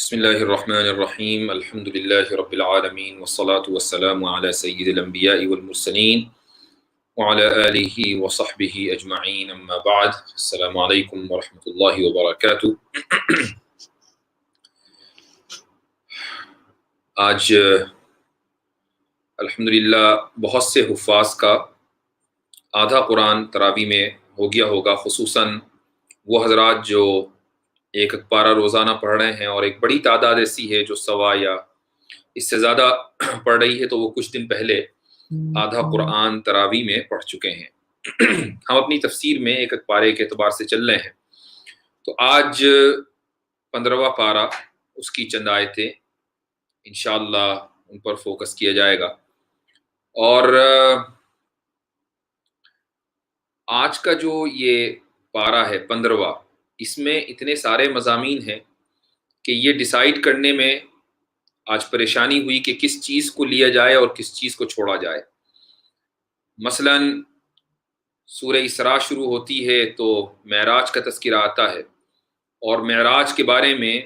بسم الله الرحمن الرحيم الحمد لله رب العالمين والصلاة والسلام على سيد الأنبياء والمرسلين وعلى آله وصحبه أجمعين أما بعد السلام عليكم ورحمة الله وبركاته. آج الحمدللہ بہت سے حفاظ کا آدھا قرآن تراویح میں ہو گیا ہوگا، خصوصاً وہ حضرات جو ایک پارہ روزانہ پڑھ رہے ہیں، اور ایک بڑی تعداد ایسی ہے جو سوا یا اس سے زیادہ پڑھ رہی ہے، تو وہ کچھ دن پہلے آدھا قرآن تراویح میں پڑھ چکے ہیں۔ ہم اپنی تفسیر میں ایک پارے کے اعتبار سے چل رہے ہیں، تو آج 15واں پارہ، اس کی چند آیتیں انشاءاللہ ان پر فوکس کیا جائے گا۔ اور آج کا جو یہ پارہ ہے 15واں، اس میں اتنے سارے مضامین ہیں کہ یہ ڈیسائیڈ کرنے میں آج پریشانی ہوئی کہ کس چیز کو لیا جائے اور کس چیز کو چھوڑا جائے۔ مثلا سورہ اسراء شروع ہوتی ہے تو معراج کا تذکرہ آتا ہے، اور معراج کے بارے میں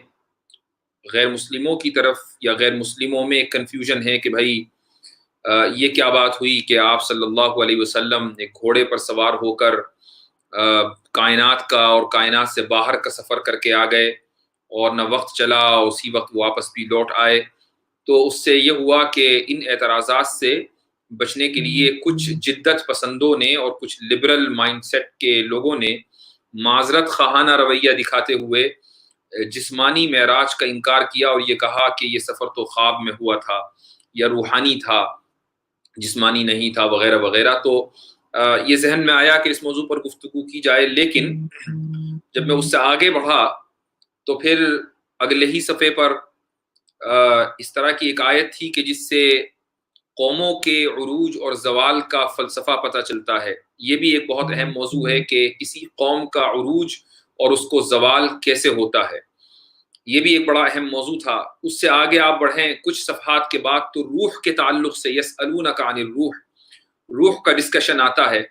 غیر مسلموں کی طرف یا غیر مسلموں میں ایک کنفیوژن ہے کہ بھائی یہ کیا بات ہوئی کہ آپ صلی اللہ علیہ وسلم ایک گھوڑے پر سوار ہو کر کائنات کا اور کائنات سے باہر کا سفر کر کے آ گئے، اور نہ وقت چلا اسی وقت واپس بھی لوٹ آئے۔ تو اس سے یہ ہوا کہ ان اعتراضات سے بچنے کے لیے کچھ جدت پسندوں نے اور کچھ لبرل مائنڈ سیٹ کے لوگوں نے معذرت خواہانہ رویہ دکھاتے ہوئے جسمانی معراج کا انکار کیا، اور یہ کہا کہ یہ سفر تو خواب میں ہوا تھا یا روحانی تھا، جسمانی نہیں تھا، وغیرہ وغیرہ۔ تو یہ ذہن میں آیا کہ اس موضوع پر گفتگو کی جائے، لیکن جب میں اس سے آگے بڑھا تو پھر اگلے ہی صفحے پر اس طرح کی ایک آیت تھی کہ جس سے قوموں کے عروج اور زوال کا فلسفہ پتہ چلتا ہے۔ یہ بھی ایک بہت اہم موضوع ہے کہ کسی قوم کا عروج اور اس کو زوال کیسے ہوتا ہے، یہ بھی ایک بڑا اہم موضوع تھا۔ اس سے آگے آپ بڑھیں کچھ صفحات کے بعد تو روح کے تعلق سے یسألونک عن الروح، روح کا ڈسکشن آتا ہے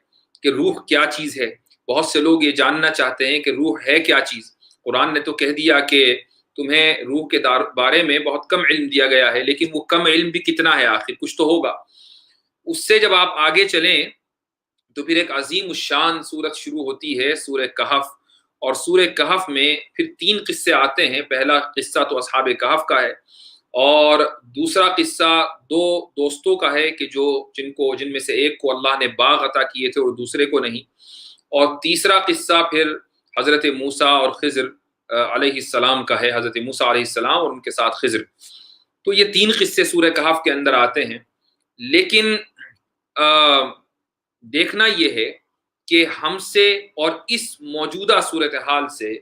کہ روح کیا چیز ہے۔ بہت سے لوگ یہ جاننا چاہتے ہیں کہ روح ہے کیا چیز۔ قرآن نے تو کہہ دیا کہ تمہیں روح کے بارے میں بہت کم علم دیا گیا ہے، لیکن وہ کم علم بھی کتنا ہے، آخر کچھ تو ہوگا۔ اس سے جب آپ آگے چلیں تو پھر ایک عظیم الشان سورت شروع ہوتی ہے، سورہ کہف، اور سورہ کہف میں پھر 3 قصے آتے ہیں۔ پہلا قصہ تو اصحاب کہف کا ہے، اور دوسرا قصہ 2 دوستوں کا ہے کہ جن میں سے ایک کو اللہ نے باغ عطا کیے تھے اور دوسرے کو نہیں، اور تیسرا قصہ پھر حضرت موسیٰ اور خضر علیہ السلام کا ہے، حضرت موسیٰ علیہ السلام اور ان کے ساتھ خضر۔ تو یہ 3 قصے سورہ کہف کے اندر آتے ہیں، لیکن دیکھنا یہ ہے کہ ہم سے اور اس موجودہ صورتحال سے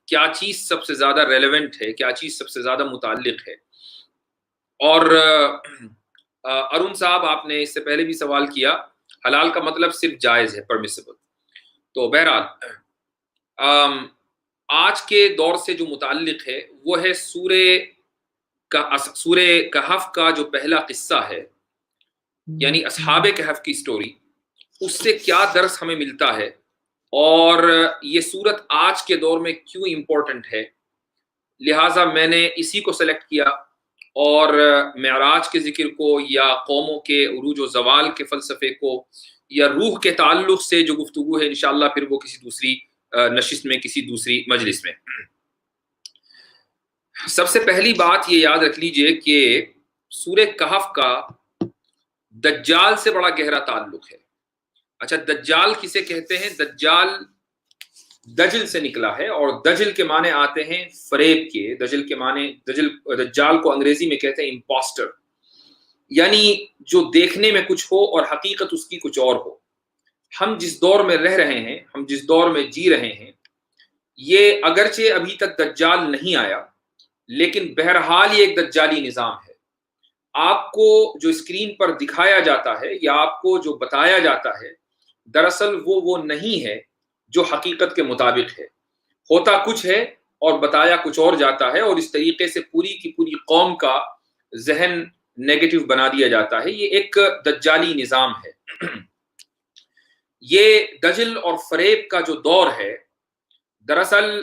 کیا چیز سب سے زیادہ ریلیونٹ ہے، کیا چیز سب سے زیادہ متعلق ہے۔ اور ارون صاحب، آپ نے اس سے پہلے بھی سوال کیا، حلال کا مطلب صرف جائز ہے، پرمیسیبل۔ تو بہرحال آج کے دور سے جو متعلق ہے وہ ہے سورہ کہف کا جو پہلا قصہ ہے، یعنی اصحاب کہف کی سٹوری، اس سے کیا درس ہمیں ملتا ہے، اور یہ سورت آج کے دور میں کیوں امپورٹنٹ ہے۔ لہٰذا میں نے اسی کو سلیکٹ کیا، اور معراج کے ذکر کو یا قوموں کے عروج و زوال کے فلسفے کو یا روح کے تعلق سے جو گفتگو ہے انشاءاللہ پھر وہ کسی دوسری نشست میں، کسی دوسری مجلس میں۔ سب سے پہلی بات یہ یاد رکھ لیجئے کہ سورہ کہف کا دجال سے بڑا گہرا تعلق ہے۔ اچھا، دجال کسے کہتے ہیں؟ دجال دجل سے نکلا ہے، اور دجل کے معنی آتے ہیں فریب کے۔ دجل کے معنی، دجال کو انگریزی میں کہتے ہیں امپوسٹر، یعنی جو دیکھنے میں کچھ ہو اور حقیقت اس کی کچھ اور ہو۔ ہم جس دور میں رہ رہے ہیں، ہم جس دور میں جی رہے ہیں، یہ اگرچہ ابھی تک دجال نہیں آیا، لیکن بہرحال یہ ایک دجالی نظام ہے۔ آپ کو جو اسکرین پر دکھایا جاتا ہے یا آپ کو جو بتایا جاتا ہے، دراصل وہ نہیں ہے جو حقیقت کے مطابق ہے۔ ہوتا کچھ ہے اور بتایا کچھ اور جاتا ہے، اور اس طریقے سے پوری کی پوری قوم کا ذہن نیگیٹو بنا دیا جاتا ہے۔ یہ ایک دجالی نظام ہے۔ یہ دجل اور فریب کا جو دور ہے، دراصل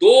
2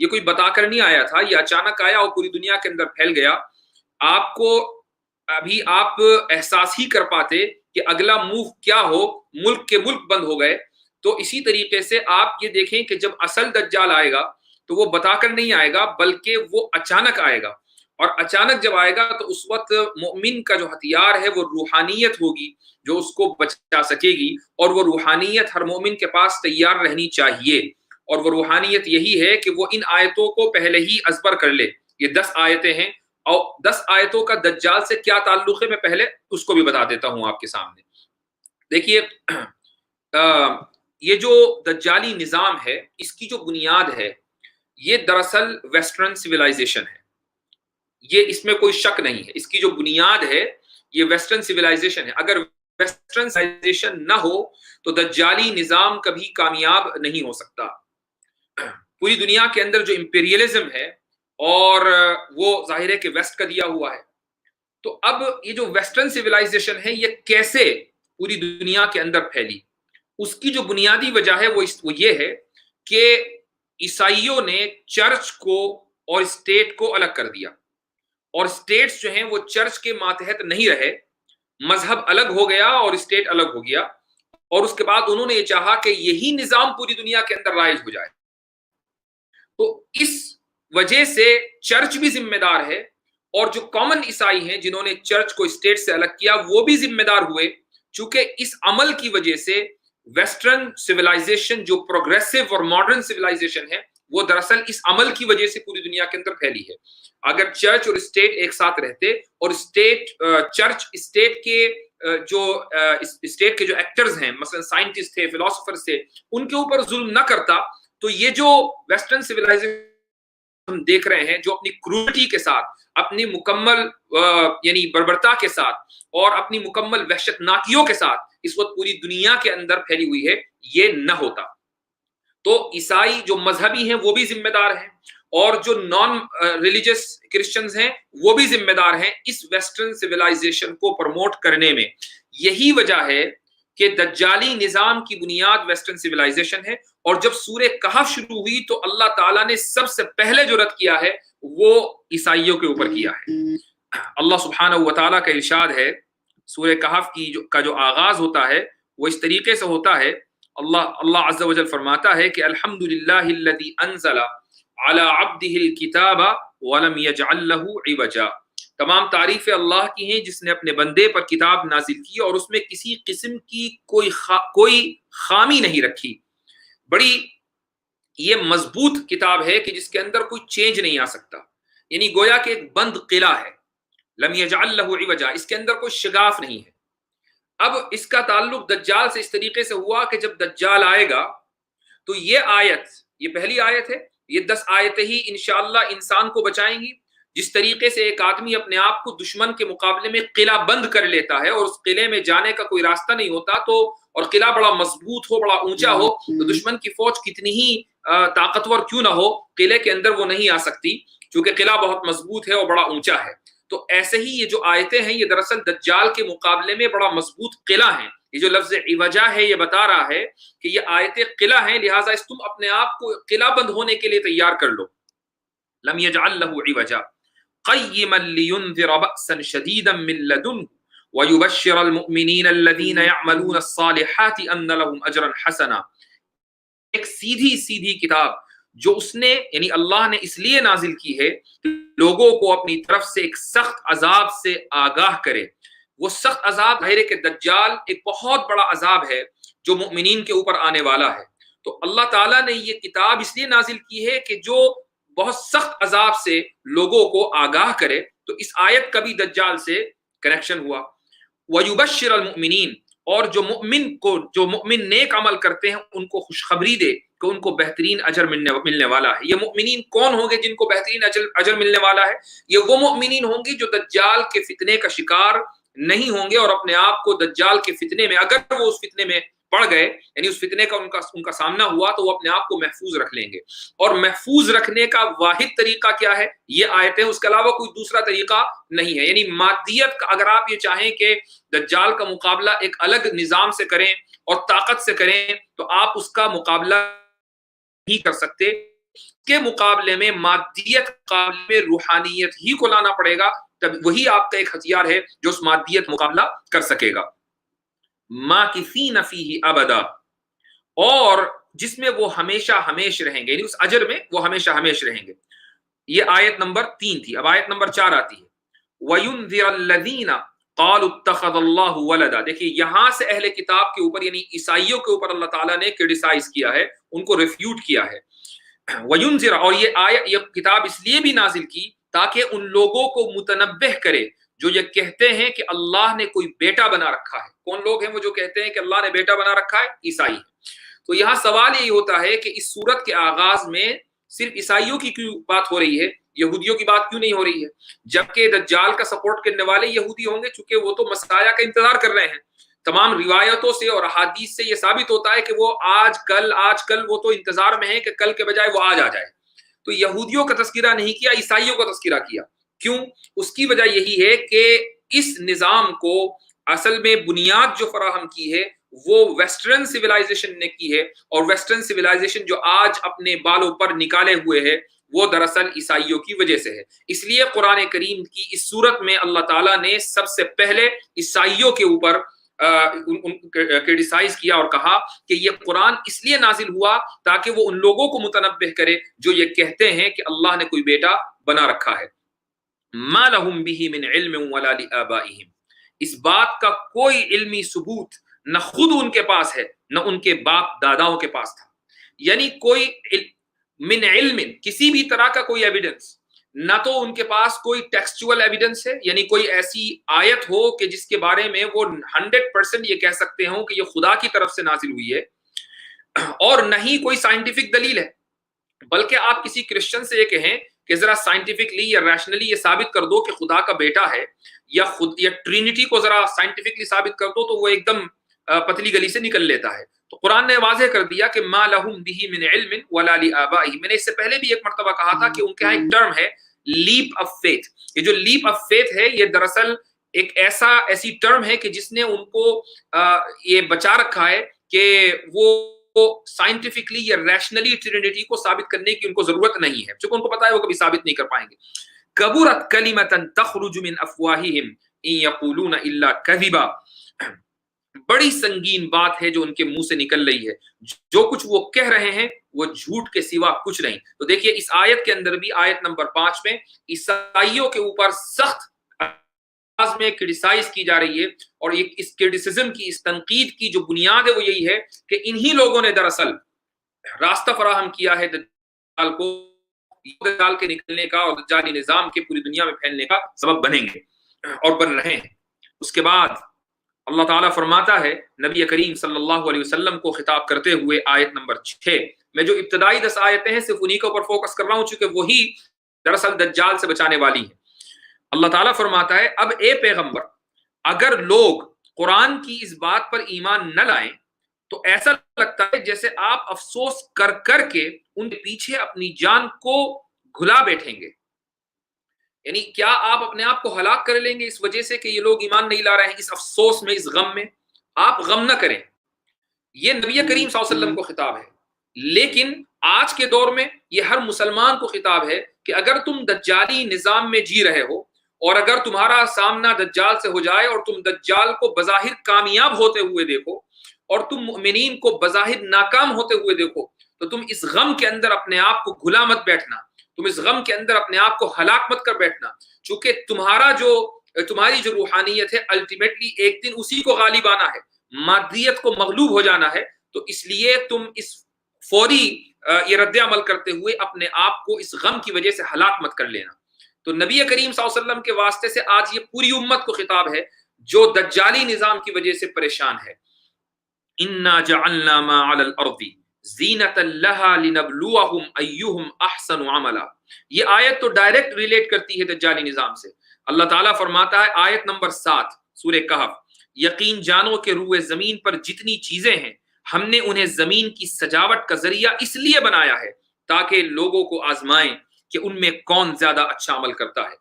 یہ کوئی بتا کر نہیں آیا تھا، یہ اچانک آیا اور پوری دنیا کے اندر پھیل گیا۔ آپ کو ابھی آپ احساس ہی کر پاتے کہ اگلا موو کیا ہو، ملک کے ملک بند ہو گئے۔ تو اسی طریقے سے آپ یہ دیکھیں کہ جب اصل دجال آئے گا تو وہ بتا کر نہیں آئے گا، بلکہ وہ اچانک آئے گا، اور اچانک جب آئے گا تو اس وقت مومن کا جو ہتھیار ہے وہ روحانیت ہوگی جو اس کو بچا سکے گی، اور وہ روحانیت ہر مومن کے پاس تیار رہنی چاہیے، اور وہ روحانیت یہی ہے کہ وہ ان آیتوں کو پہلے ہی ازبر کر لے۔ یہ 10 آیتیں ہیں، اور 10 آیتوں کا دجال سے کیا تعلق ہے میں پہلے اس کو بھی بتا دیتا ہوں آپ کے سامنے۔ دیکھیے یہ جو دجالی نظام ہے اس کی جو بنیاد ہے یہ دراصل ویسٹرن سویلائزیشن ہے، یہ اس میں کوئی شک نہیں ہے، اس کی جو بنیاد ہے یہ ویسٹرن سویلائزیشن ہے۔ اگر ویسٹرن سویلائزیشن نہ ہو تو دجالی نظام کبھی کامیاب نہیں ہو سکتا۔ پوری دنیا کے اندر جو امپیریلزم ہے اور وہ ظاہر ہے کہ ویسٹ کا دیا ہوا ہے، تو اب یہ جو ویسٹرن سویلائزیشن ہے یہ کیسے پوری دنیا کے اندر پھیلی، اس کی جو بنیادی وجہ ہے وہ یہ ہے کہ عیسائیوں نے چرچ کو اور اسٹیٹ کو الگ کر دیا، اور اسٹیٹس جو ہیں وہ چرچ کے ماتحت نہیں رہے، مذہب الگ ہو گیا اور اسٹیٹ الگ ہو گیا، اور اس کے بعد انہوں نے یہ چاہا کہ یہی نظام پوری دنیا کے اندر رائج ہو جائے۔ تو اس وجہ سے چرچ بھی ذمہ دار ہے، اور جو کامن عیسائی ہیں جنہوں نے چرچ کو اسٹیٹ سے الگ کیا وہ بھی ذمہ دار ہوئے، چونکہ اس عمل کی وجہ سے ویسٹرن سویلائزیشن جو پروگریسو اور ماڈرن سویلائزیشن ہے وہ دراصل اس عمل کی وجہ سے پوری دنیا کے اندر پھیلی ہے۔ اگر چرچ اور اسٹیٹ ایک ساتھ رہتے اور چرچ اسٹیٹ کے جو ایکٹرز ہیں، مثلا سائنٹسٹ تھے، فلاسفرز تھے، ان کے اوپر ظلم نہ کرتا، تو یہ جو ویسٹرن سویلائزیشن ہم دیکھ رہے ہیں جو اپنی کروٹی کے ساتھ، اپنی مکمل یعنی بربرتا کے ساتھ اور اپنی مکمل وحشت ناکیوں کے ساتھ اس وقت پوری دنیا کے اندر پھیلی ہوئی ہے، یہ نہ ہوتا۔ تو عیسائی جو مذہبی ہیں وہ بھی ذمہ دار ہیں، اور جو نان ریلیجس کرسچنز ہیں وہ بھی ذمہ دار ہیں اس ویسٹرن سویلائزیشن کو پروموٹ کرنے میں۔ یہی وجہ ہے کہ دجالی نظام کی بنیاد ویسٹرن سویلائزیشن ہے، اور جب سورہ کہف شروع ہوئی تو اللہ تعالیٰ نے سب سے پہلے جو رد کیا ہے وہ عیسائیوں کے اوپر کیا ہے۔ اللہ سبحانہ و تعالیٰ کا ارشاد ہے، سورہ کہف کا جو آغاز ہوتا ہے وہ اس طریقے سے ہوتا ہے، اللہ عز و جل فرماتا ہے کہ الحمدللہ الذی انزل علی عبدہ الکتاب ولم یجعل لہ عوجا۔ تمام تعریفیں اللہ کی ہیں جس نے اپنے بندے پر کتاب نازل کی اور اس میں کسی قسم کی کوئی خامی نہیں رکھی۔ بڑی یہ مضبوط کتاب ہے کہ جس کے اندر کوئی چینج نہیں آ سکتا، یعنی گویا کہ ایک بند قلعہ ہے، لم یجعل لہ عوجا، اس کے اندر کوئی شگاف نہیں ہے۔ اب اس کا تعلق دجال سے اس طریقے سے ہوا کہ جب دجال آئے گا تو یہ پہلی آیت ہے، یہ 10 آیتیں ہی انشاءاللہ انسان کو بچائیں گی۔ جس طریقے سے ایک آدمی اپنے آپ کو دشمن کے مقابلے میں قلعہ بند کر لیتا ہے اور اس قلعے میں جانے کا کوئی راستہ نہیں ہوتا، تو اور قلعہ بڑا مضبوط ہو، بڑا اونچا ہو، تو دشمن کی فوج کتنی ہی طاقتور کیوں نہ ہو، قلعے کے اندر وہ نہیں آ سکتی، چونکہ قلعہ بہت مضبوط ہے اور بڑا اونچا ہے۔ تو ایسے ہی یہ جو آیتیں ہیں یہ دراصل دجال کے مقابلے میں بڑا مضبوط قلعہ ہیں۔ یہ جو لفظ عوجہ ہے یہ بتا رہا ہے کہ یہ آیتیں قلعہ ہیں، لہٰذا تم اپنے آپ کو قلعہ بند ہونے کے لیے تیار کر لو۔ لم یجعل لہ عوجا قیما لینذر بأسا شدیدا من لدنہ ویبشر المؤمنین الذین یعملون الصالحات ان لہم اجرا حسنا۔ ایک سیدھی کتاب جو اس نے یعنی اللہ نے اس لیے نازل کی ہے لوگوں کو اپنی طرف سے ایک سخت عذاب سے آگاہ کرے۔ وہ سخت عذاب ظاہر ہے کہ دجال ایک بہت بڑا عذاب ہے جو مؤمنین کے اوپر آنے والا ہے۔ تو اللہ تعالیٰ نے یہ کتاب اس لیے نازل کی ہے کہ جو بہت سخت عذاب سے لوگوں کو آگاہ کرے، تو اس آیت کا بھی دجال سے کنیکشن ہوا۔ وَيُبَشِّرَ الْمُؤْمِنِينَ، اور جو مؤمن نیک عمل کرتے ہیں ان کو خوشخبری دے کہ ان کو بہترین اجر ملنے والا ہے۔ یہ مؤمنین کون ہوں گے جن کو بہترین اجر ملنے والا ہے؟ یہ وہ مؤمنین ہوں گے جو دجال کے فتنے کا شکار نہیں ہوں گے، اور اپنے آپ کو دجال کے فتنے میں، اگر وہ اس فتنے میں پڑ گئے یعنی اس فتنے کا ان کا سامنا ہوا، تو وہ اپنے آپ کو محفوظ رکھ لیں گے۔ اور محفوظ رکھنے کا واحد طریقہ کیا ہے؟ یہ آیتیں، اس کے علاوہ کوئی دوسرا طریقہ نہیں ہے۔ یعنی مادیت کا اگر آپ یہ چاہیں کہ دجال کا مقابلہ ایک الگ نظام سے کریں اور طاقت سے کریں، تو آپ اس کا مقابلہ نہیں کر سکتے۔ کے مقابلے میں مادیت کے مقابلے میں روحانیت ہی کو لانا پڑے گا، تب وہی آپ کا ایک ہتھیار ہے جو اس مادیت مقابلہ کر سکے گا۔ ماکثین فیہ ابدا، اور جس میں وہ ہمیشہ ہمیش رہیں گے، یعنی اس اجر میں وہ ہمیشہ ہمیش رہیں گے۔ یہ آیت نمبر 3 تھی۔ اب آیت نمبر 4 آتی ہے، وَيُنذِرَ الَّذِينَ قَالُوا اتَّخَذَ اللَّهُ وَلَدًا۔ دیکھیے یہاں سے اہل کتاب کے اوپر یعنی عیسائیوں کے اوپر اللہ تعالیٰ نے کرٹیسائز کیا ہے، ان کو ریفیوٹ کیا ہے۔ وَيُنذِرَ، اور یہ کتاب اس لیے بھی نازل کی تاکہ ان لوگوں کو متنبہ کرے جو یہ کہتے ہیں کہ اللہ نے کوئی بیٹا بنا رکھا ہے۔ کون لوگ ہیں وہ جو کہتے ہیں کہ اللہ نے بیٹا بنا رکھا ہے؟ عیسائی۔ تو یہاں سوال یہی ہوتا ہے کہ اس سورت کے آغاز میں صرف عیسائیوں کی کیوں بات ہو رہی ہے، یہودیوں کی بات کیوں نہیں ہو رہی ہے؟ جبکہ دجال کا سپورٹ کرنے والے یہودی ہوں گے، چونکہ وہ تو مسیح کا انتظار کر رہے ہیں۔ تمام روایتوں سے اور احادیث سے یہ ثابت ہوتا ہے کہ وہ آج کل وہ تو انتظار میں ہے کہ کل کے بجائے وہ آج آ جائے۔ تو یہودیوں کا تذکرہ نہیں کیا، عیسائیوں کا تذکرہ کیا۔ کیوں؟ اس کی وجہ یہی ہے کہ اس نظام کو اصل میں بنیاد جو فراہم کی ہے وہ ویسٹرن سویلائزیشن نے کی ہے، اور ویسٹرن سویلائزیشن جو آج اپنے بالوں پر نکالے ہوئے ہے وہ دراصل عیسائیوں کی وجہ سے ہے۔ اس لیے قرآن کریم کی اس صورت میں اللہ تعالیٰ نے سب سے پہلے عیسائیوں کے اوپر کرٹیسائز کیا اور کہا کہ یہ قرآن اس لیے نازل ہوا تاکہ وہ ان لوگوں کو متنبہ کرے جو یہ کہتے ہیں کہ اللہ نے کوئی بیٹا بنا رکھا ہے۔ ما لهم به من علم ولا لآبائهم، اس بات کا کوئی علمی ثبوت نہ خود ان کے پاس ہے نہ ان کے باپ داداؤں کے پاس تھا۔ یعنی کوئی من علم، کسی بھی طرح کا کوئی ایویڈنس، نہ تو ان کے پاس کوئی ٹیکسچول ایویڈنس ہے، یعنی کوئی ایسی آیت ہو کہ جس کے بارے میں وہ 100% یہ کہہ سکتے ہوں کہ یہ خدا کی طرف سے نازل ہوئی ہے، اور نہ ہی کوئی سائنٹیفک دلیل ہے۔ بلکہ آپ کسی کرسچن سے یہ کہیں کہ ذرا سائنٹیفکلی یا ریشنلی یہ ثابت کر دو کہ خدا کا بیٹا ہے، یا ٹرینٹی کو ذرا سائنٹیفکلی ثابت کر دو، تو وہ ایک دم پتلی گلی سے نکل لیتا ہے۔ تو قرآن نے واضح کر دیا کہ ما لہم بہ من علم ولا لآبائہم۔ میں نے اس سے پہلے بھی ایک مرتبہ کہا تھا کہ ان کے یہاں ایک ٹرم ہے لیپ آف فیتھ۔ یہ جو لیپ آف فیتھ ہے یہ دراصل ایک ایسی ٹرم ہے کہ جس نے ان کو یہ بچا رکھا ہے کہ وہ سائنٹیفکلی یا ریشنلی ٹرینٹی کو ثابت کرنے کی ان کو ضرورت نہیں ہے، چونکہ ان کو پتا ہے وہ کبھی ثابت نہیں کر پائیں گے۔ کبرت کلمۃ تخرج من افواہہم ان یقولون الا کذبا، بڑی سنگین بات ہے جو ان کے منہ سے نکل رہی ہے، جو کچھ وہ کہہ رہے ہیں وہ جھوٹ کے سوا کچھ نہیں۔ تو دیکھیے اس آیت کے اندر بھی، آیت نمبر 5 میں عیسائیوں کے اوپر سخت میں کرٹیسائز کی جا رہی ہے، اور اس کرٹیسزم کی، اس تنقید کی جو بنیاد ہے وہ یہی ہے کہ انہی لوگوں نے دراصل راستہ فراہم کیا ہے دجال کو، دجال کے نکلنے کا اور دجالی نظام کے پوری دنیا میں پھیلنے کا سبب بنیں گے اور بن رہے ہیں۔ اس کے بعد اللہ تعالیٰ فرماتا ہے نبی کریم صلی اللہ علیہ وسلم کو خطاب کرتے ہوئے، آیت نمبر 6 میں جو ابتدائی 10 آیتیں ہیں صرف انہی کے اوپر فوکس کر رہا ہوں چونکہ وہی دراصل دجال سے بچانے والی ہیں۔ اللہ تعالیٰ فرماتا ہے، اب اے پیغمبر، اگر لوگ قرآن کی اس بات پر ایمان نہ لائیں تو ایسا لگتا ہے جیسے آپ افسوس کر کر کے ان کے پیچھے اپنی جان کو گھلا بیٹھیں گے۔ یعنی کیا آپ اپنے آپ کو ہلاک کر لیں گے اس وجہ سے کہ یہ لوگ ایمان نہیں لا رہے ہیں؟ اس افسوس میں، اس غم میں آپ غم نہ کریں۔ یہ نبی کریم صلی اللہ علیہ وسلم کو خطاب ہے، لیکن آج کے دور میں یہ ہر مسلمان کو خطاب ہے کہ اگر تم دجالی نظام میں جی رہے ہو، اور اگر تمہارا سامنا دجال سے ہو جائے اور تم دجال کو بظاہر کامیاب ہوتے ہوئے دیکھو اور تم مؤمنین کو بظاہر ناکام ہوتے ہوئے دیکھو، تو تم اس غم کے اندر اپنے آپ کو گھلا مت بیٹھنا، تم اس غم کے اندر اپنے آپ کو ہلاک مت کر بیٹھنا، چونکہ تمہاری جو روحانیت ہے الٹیمیٹلی ایک دن اسی کو غالب آنا ہے، مادیت کو مغلوب ہو جانا ہے۔ تو اس لیے تم اس فوری یہ رد عمل کرتے ہوئے اپنے آپ کو اس غم کی وجہ سے ہلاک مت کر لینا۔ تو نبی کریم صلی اللہ علیہ وسلم کے واسطے سے آج یہ پوری امت کو خطاب ہے جو دجالی نظام کی وجہ سے پریشان ہے۔ اِنَّا جَعَلْنَا مَا عَلَى الْأَرْضِ زِينَةً لَهَا لِنَبْلُوَهُمْ أَيُّهُمْ أَحْسَنُ عَمَلًا۔ یہ آیت تو ڈائریکٹ ریلیٹ کرتی ہے دجالی نظام سے۔ اللہ تعالیٰ فرماتا ہے آیت نمبر 7 سورہ کہف، یقین جانو کہ روئے زمین پر جتنی چیزیں ہیں ہم نے انہیں زمین کی سجاوٹ کا ذریعہ اس لیے بنایا ہے تاکہ لوگوں کو آزمائیں کہ ان میں کون زیادہ اچھا عمل کرتا ہے۔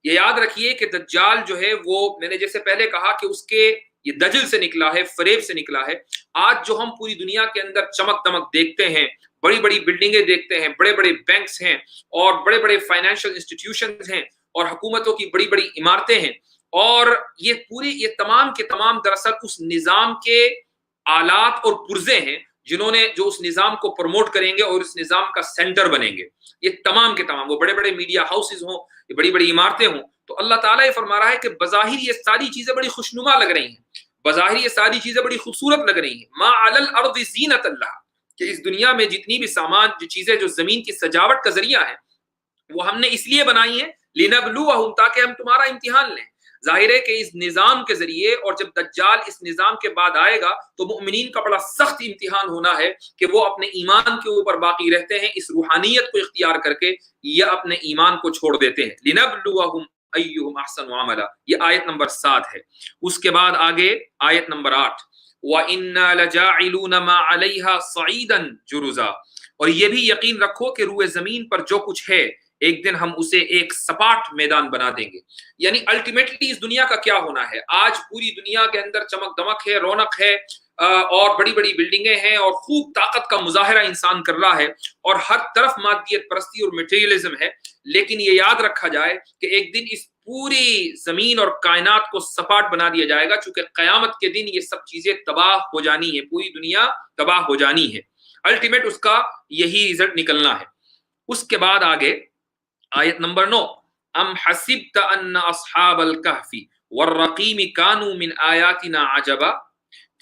یہ یاد رکھیے کہ دجال جو ہے وہ، میں نے جیسے پہلے کہا کہ اس کے یہ دجل سے نکلا ہے، فریب سے نکلا ہے۔ آج جو ہم پوری دنیا کے اندر چمک دمک دیکھتے ہیں بڑی بڑی بلڈنگیں دیکھتے ہیں، بڑے بڑے بینکس ہیں اور بڑے بڑے فائنینشیل انسٹیٹیوشنز ہیں اور حکومتوں کی بڑی بڑی عمارتیں ہیں، اور یہ تمام کے تمام دراصل اس نظام کے آلات اور پرزے ہیں جو اس نظام کو پروموٹ کریں گے اور اس نظام کا سینٹر بنیں گے۔ یہ تمام کے تمام، وہ بڑے بڑے میڈیا ہاؤسز ہوں، یہ بڑی بڑی عمارتیں ہوں۔ تو اللہ تعالیٰ یہ فرما رہا ہے کہ بظاہر یہ ساری چیزیں بڑی خوشنما لگ رہی ہیں، بظاہر یہ ساری چیزیں بڑی خوبصورت لگ رہی ہیں۔ ما علی الارض زینت اللہ، کہ اس دنیا میں جتنی بھی سامان، جو چیزیں جو زمین کی سجاوٹ کا ذریعہ ہیں، وہ ہم نے اس لیے بنائی ہیں لنبلوہم، تاکہ ہم تمہارا امتحان لیں۔ ظاہر ہے کہ اس نظام کے ذریعے، اور جب دجال اس نظام کے بعد آئے گا تو مؤمنین کا بڑا سخت امتحان ہونا ہے کہ وہ اپنے ایمان کے اوپر باقی رہتے ہیں اس روحانیت کو اختیار کر کے، یا اپنے ایمان کو چھوڑ دیتے ہیں۔ لنبلوہم ایہم احسن عملا، یہ آیت نمبر 7 ہے۔ اس کے بعد آگے آیت نمبر 8، وَإِنَّا لَجَاعِلُونَ مَا عَلَيْهَا صَعِيدًا جُرُزًا، اور یہ بھی یقین رکھو کہ روئے زمین پر جو کچھ ہے ایک دن ہم اسے ایک سپاٹ میدان بنا دیں گے۔ یعنی الٹیمیٹلی اس دنیا کا کیا ہونا ہے؟ آج پوری دنیا کے اندر چمک دمک ہے، رونق ہے، اور بڑی بڑی بلڈنگیں ہیں، اور خوب طاقت کا مظاہرہ انسان کر رہا ہے، اور ہر طرف مادیت پرستی اور میٹیریلزم ہے۔ لیکن یہ یاد رکھا جائے کہ ایک دن اس پوری زمین اور کائنات کو سپاٹ بنا دیا جائے گا، چونکہ قیامت کے دن یہ سب چیزیں تباہ ہو جانی ہے، پوری دنیا تباہ ہو جانی ہے۔ الٹیمیٹ اس کا یہی رزلٹ نکلنا ہے۔ اس کے بعد آگے آیت نمبر 9، ام حسبت ان اصحاب الکہف والرقیم کانوا من آیاتنا عجبا،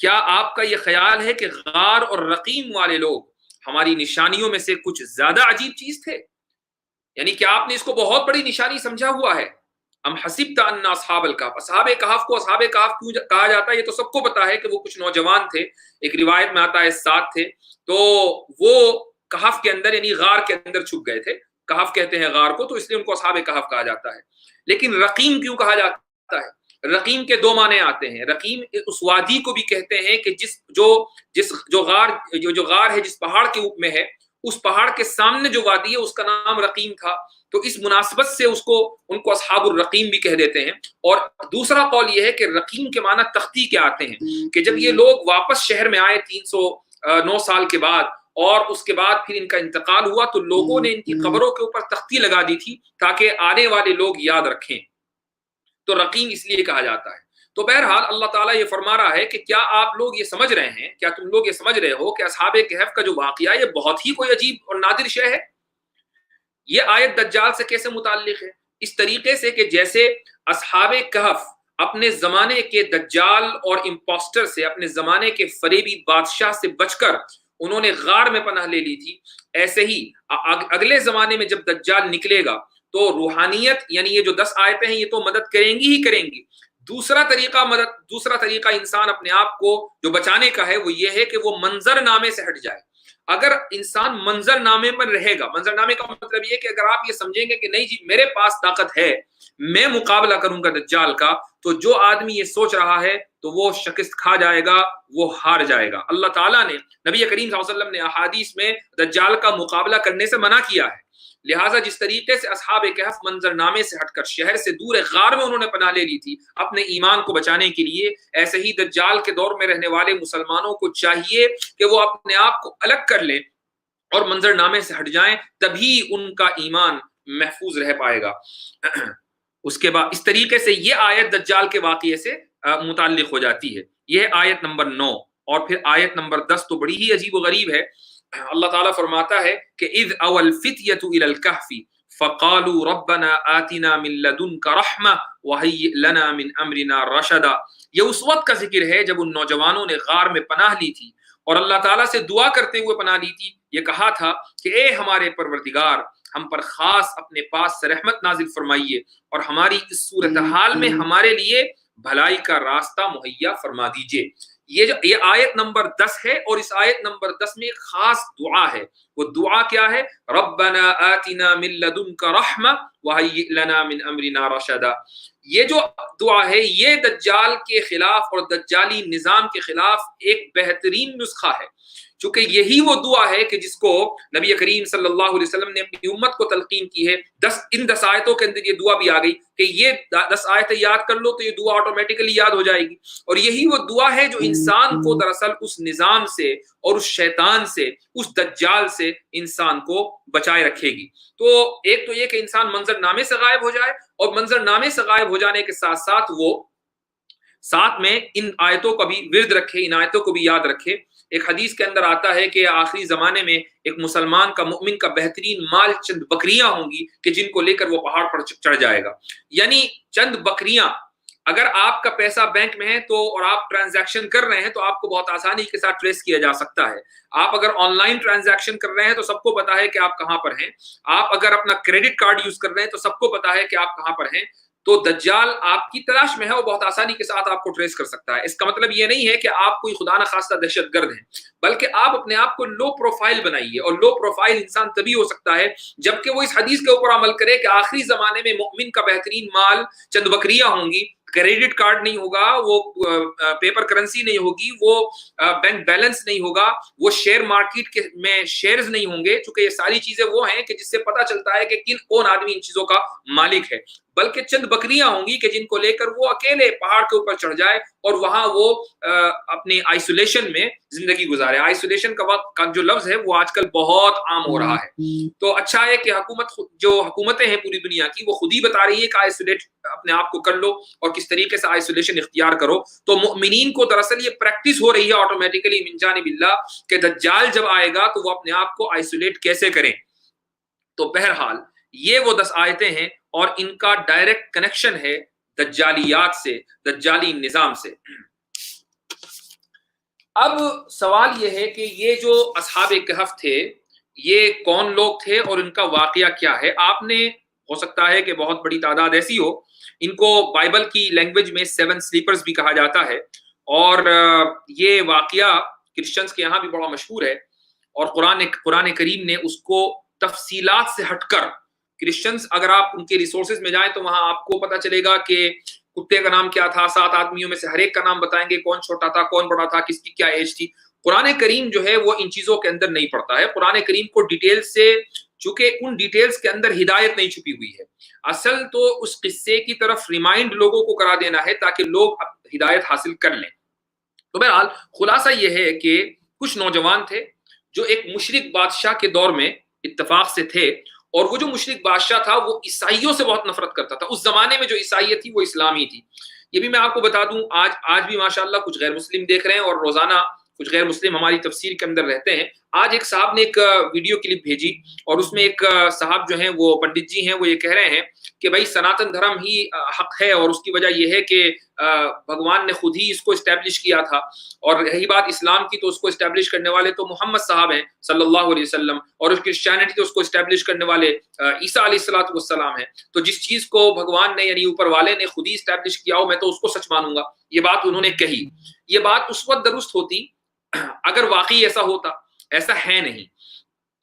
کیا آپ کا یہ خیال ہے کہ غار اور رقیم والے لوگ ہماری نشانیوں میں سے کچھ زیادہ عجیب چیز تھے؟ یعنی کہ آپ نے اس کو بہت بڑی نشانی سمجھا ہوا ہے۔ ام حسبت ان اصحاب الکہف، اصحاب کہف کو اصحاب کہف کیوں کہا جاتا ہے؟ یہ تو سب کو پتا ہے کہ وہ کچھ نوجوان تھے، ایک روایت میں آتا ہے 7 تھے، تو وہ کہف کے اندر یعنی غار کے اندر چھپ گئے تھے۔ کہف کہتے ہیں غار کو، تو اس لیے ان کو اصحاب کہف کہا جاتا ہے۔ لیکن رقیم کیوں کہا جاتا ہے؟ رقیم کے 2 معنی آتے ہیں۔ رقیم اس وادی کو بھی کہتے ہیں کہ جو غار ہے، جس پہاڑ کے اوپر میں ہے، اس پہاڑ کے سامنے جو وادی ہے اس کا نام رقیم تھا، تو اس مناسبت سے ان کو اصحاب الرقیم بھی کہہ دیتے ہیں۔ اور دوسرا قول یہ ہے کہ رقیم کے معنی تختی کے آتے ہیں، کہ جب یہ لوگ واپس شہر میں آئے 309 سال کے بعد، اور اس کے بعد پھر ان کا انتقال ہوا، تو لوگوں نے ان کی قبروں کے اوپر تختی لگا دی تھی تاکہ آنے والے لوگ یاد رکھیں، تو رقیم اس لیے کہا جاتا ہے۔ تو بہرحال اللہ تعالیٰ یہ فرما رہا ہے کہ کیا آپ لوگ یہ سمجھ رہے ہیں، کیا تم لوگ یہ سمجھ رہے ہو کہ اصحاب کہف کا جو واقعہ یہ بہت ہی کوئی عجیب اور نادر شے ہے؟ یہ آیت دجال سے کیسے متعلق ہے؟ اس طریقے سے کہ جیسے اصحاب کہف اپنے زمانے کے دجال اور امپوسٹر سے، اپنے زمانے کے فریبی بادشاہ سے بچ کر انہوں نے غار میں پناہ لے لی تھی، ایسے ہی اگلے زمانے میں جب دجال نکلے گا تو روحانیت، یعنی یہ جو 10 آیتیں ہیں، یہ تو مدد کریں گی ہی کریں گی۔ دوسرا طریقہ انسان اپنے آپ کو جو بچانے کا ہے وہ یہ ہے کہ وہ منظر نامے سے ہٹ جائے۔ اگر انسان منظر نامے پر رہے گا، منظر نامے کا مطلب یہ کہ اگر آپ یہ سمجھیں گے کہ نہیں جی میرے پاس طاقت ہے، میں مقابلہ کروں گا دجال کا، تو جو آدمی یہ سوچ رہا ہے تو وہ شکست کھا جائے گا، وہ ہار جائے گا۔ اللہ تعالیٰ نے، نبی کریم صلی اللہ علیہ وسلم نے احادیث میں دجال کا مقابلہ کرنے سے منع کیا ہے۔ لہٰذا جس طریقے سے اصحاب کہف منظر نامے سے ہٹ کر شہر سے دور غار میں انہوں نے پناہ لے لی تھی اپنے ایمان کو بچانے کے لیے، ایسے ہی دجال کے دور میں رہنے والے مسلمانوں کو چاہیے کہ وہ اپنے آپ کو الگ کر لیں اور منظر نامے سے ہٹ جائیں، تبھی ان کا ایمان محفوظ رہ پائے گا۔ اس کے بعد اس طریقے سے یہ آیت دجال کے واقعے سے متعلق ہو جاتی ہے۔ یہ آیت نمبر 9، اور پھر آیت نمبر 10 تو بڑی ہی عجیب و غریب ہے۔ اللہ تعالیٰ فرماتا ہے کہ اذ اوى الفتية الى الكهف فقالوا ربنا آتنا من لدنك رحمة وهيئ لنا من امرنا رشدا، یہ اس وقت کا ذکر ہے جب ان نوجوانوں نے غار میں پناہ لی تھی اور اللہ تعالیٰ سے دعا کرتے ہوئے پناہ لی تھی، یہ کہا تھا کہ اے ہمارے پروردگار، ہم پر خاص اپنے پاس سے رحمت نازل فرمائیے اور ہماری اس صورتحال میں ہمارے لیے بھلائی کا راستہ مہیا فرما دیجئے۔ یہ آیت نمبر 10 ہے، اور اس آیت نمبر 10 میں ایک خاص دعا ہے۔ وہ دعا کیا ہے؟ ربنا آتنا من لدنک رحمہ وہیئ لنا من امرنا رشدا۔ یہ جو دعا ہے یہ دجال کے خلاف اور دجالی نظام کے خلاف ایک بہترین نسخہ ہے، چونکہ یہی وہ دعا ہے کہ جس کو نبی کریم صلی اللہ علیہ وسلم نے اپنی امت کو تلقین کی ہے. ان 10 آیتوں کے اندر یہ دعا بھی آ گئی کہ یہ 10 آیتیں یاد کر لو تو یہ دعا آٹومیٹکلی یاد ہو جائے گی. اور یہی وہ دعا ہے جو انسان کو دراصل اس نظام سے اور اس شیطان سے, اس دجال سے انسان کو بچائے رکھے گی. تو ایک تو یہ کہ انسان منظر نامے سے غائب ہو جائے, اور منظر نامے سے غائب ہو جانے کے ساتھ ساتھ وہ ساتھ میں ان آیتوں کا بھی ورد رکھے, ان آیتوں کو بھی یاد رکھے. ایک حدیث کے اندر آتا ہے کہ آخری زمانے میں ایک مسلمان کا, مومن کا بہترین مال چند بکریاں ہوں گی کہ جن کو لے کر وہ پہاڑ پر چڑھ جائے گا. یعنی چند بکریاں, اگر آپ کا پیسہ بینک میں ہے تو اور آپ ٹرانزیکشن کر رہے ہیں تو آپ کو بہت آسانی کے ساتھ ٹریس کیا جا سکتا ہے. آپ اگر آن لائن ٹرانزیکشن کر رہے ہیں تو سب کو پتا ہے کہ آپ کہاں پر ہیں. آپ اگر اپنا کریڈٹ کارڈ یوز کر رہے ہیں تو سب کو پتا ہے کہ آپ کہاں پر ہیں. تو دجال آپ کی تلاش میں ہے, وہ بہت آسانی کے ساتھ آپ کو ٹریس کر سکتا ہے. اس کا مطلب یہ نہیں ہے کہ آپ کوئی خدا نخواستہ دہشت گرد ہیں, بلکہ آپ اپنے آپ کو لو پروفائل بنائیے. اور لو پروفائل انسان تبھی ہو سکتا ہے جبکہ وہ اس حدیث کے اوپر عمل کرے کہ آخری زمانے میں مومن کا بہترین مال چند بکریاں ہوں گی, کریڈٹ کارڈ نہیں ہوگا, وہ پیپر کرنسی نہیں ہوگی, وہ بینک بیلنس نہیں ہوگا, وہ شیئر مارکیٹ میں شیئرز نہیں ہوں گے, چونکہ یہ ساری چیزیں وہ ہیں کہ جس سے پتہ چلتا ہے کہ کون آدمی ان چیزوں کا مالک ہے. بلکہ چند بکریاں ہوں گی کہ جن کو لے کر وہ اکیلے پہاڑ کے اوپر چڑھ جائے اور وہاں وہ اپنی آئسولیشن میں زندگی گزارے. آئسولیشن کا جو لفظ ہے وہ آج کل بہت عام ہو رہا ہے. تو اچھا ہے کہ جو حکومتیں ہیں پوری دنیا کی, وہ خود ہی بتا رہی ہے کہ آئسولیٹ اپنے آپ کو کر لو اور کس طریقے سے آئسولیشن اختیار کرو. تو مؤمنین کو دراصل یہ پریکٹس ہو رہی ہے آٹومیٹکلی من جانب اللہ کہ دجال جب آئے گا تو وہ اپنے آپ کو آئسولیٹ کیسے کریں. تو بہرحال یہ وہ 10 آیتیں ہیں اور ان کا ڈائریکٹ کنیکشن ہے دجالیات سے, دجالی نظام سے. اب سوال یہ ہے کہ یہ جو اصحاب کہف تھے یہ کون لوگ تھے اور ان کا واقعہ کیا ہے. آپ نے, ہو سکتا ہے کہ بہت بڑی تعداد ایسی ہو, ان کو بائبل کی لینگویج میں 7 سلیپرز بھی کہا جاتا ہے, اور یہ واقعہ کرسچنز کے یہاں بھی بڑا مشہور ہے. اور قرآن کریم نے اس کو تفصیلات سے ہٹ کر, کرسچنز اگر آپ ان کے ریسورسز میں جائیں تو وہاں آپ کو پتہ چلے گا کہ کتے کا نام کیا تھا, 7 آدمیوں میں سے ہر ایک کا نام بتائیں گے, کون چھوٹا تھا, کون بڑا تھا, کس کی کیا ایج تھی. قرآن کریم جو ہے وہ ان چیزوں کے اندر نہیں پڑتا ہے. قرآن کریم کو ڈیٹیل سے, چونکہ ان ڈیٹیلز کے اندر ہدایت نہیں چھپی ہوئی ہے, اصل تو اس قصے کی طرف ریمائنڈ لوگوں کو کرا دینا ہے تاکہ لوگ ہدایت حاصل کر لیں. تو بہرحال خلاصہ یہ ہے کہ کچھ نوجوان تھے جو ایک مشرک بادشاہ کے دور میں اتفاق سے تھے, اور وہ جو مشرک بادشاہ تھا وہ عیسائیوں سے بہت نفرت کرتا تھا. اس زمانے میں جو عیسائیت تھی وہ اسلامی تھی. یہ بھی میں آپ کو بتا دوں, آج بھی ماشاءاللہ کچھ غیر مسلم دیکھ رہے ہیں, اور روزانہ کچھ غیر مسلم ہماری تفسیر کے اندر رہتے ہیں. آج ایک صاحب نے ایک ویڈیو کلپ بھیجی, اور اس میں ایک صاحب جو ہیں وہ پنڈت جی ہیں, وہ یہ کہہ رہے ہیں کہ بھائی سناتن دھرم ہی حق ہے, اور اس کی وجہ یہ ہے کہ بھگوان نے خود ہی اس کو اسٹیبلش کیا تھا, اور رہی بات اسلام کی تو اس کو اسٹیبلش کرنے والے تو محمد صاحب ہیں صلی اللہ علیہ وسلم, اور اس کرسچینٹی تو اس کو اسٹیبلش کرنے والے عیسیٰ علیہ الصلوۃ والسلام ہیں. تو جس چیز کو بھگوان نے یعنی اوپر والے نے خود ہی اسٹیبلش کیا ہو, میں تو اس کو سچ مانوں گا. یہ بات انہوں نے کہی. یہ بات اس وقت درست ہوتی اگر واقعی ایسا ہوتا, ایسا ہے نہیں.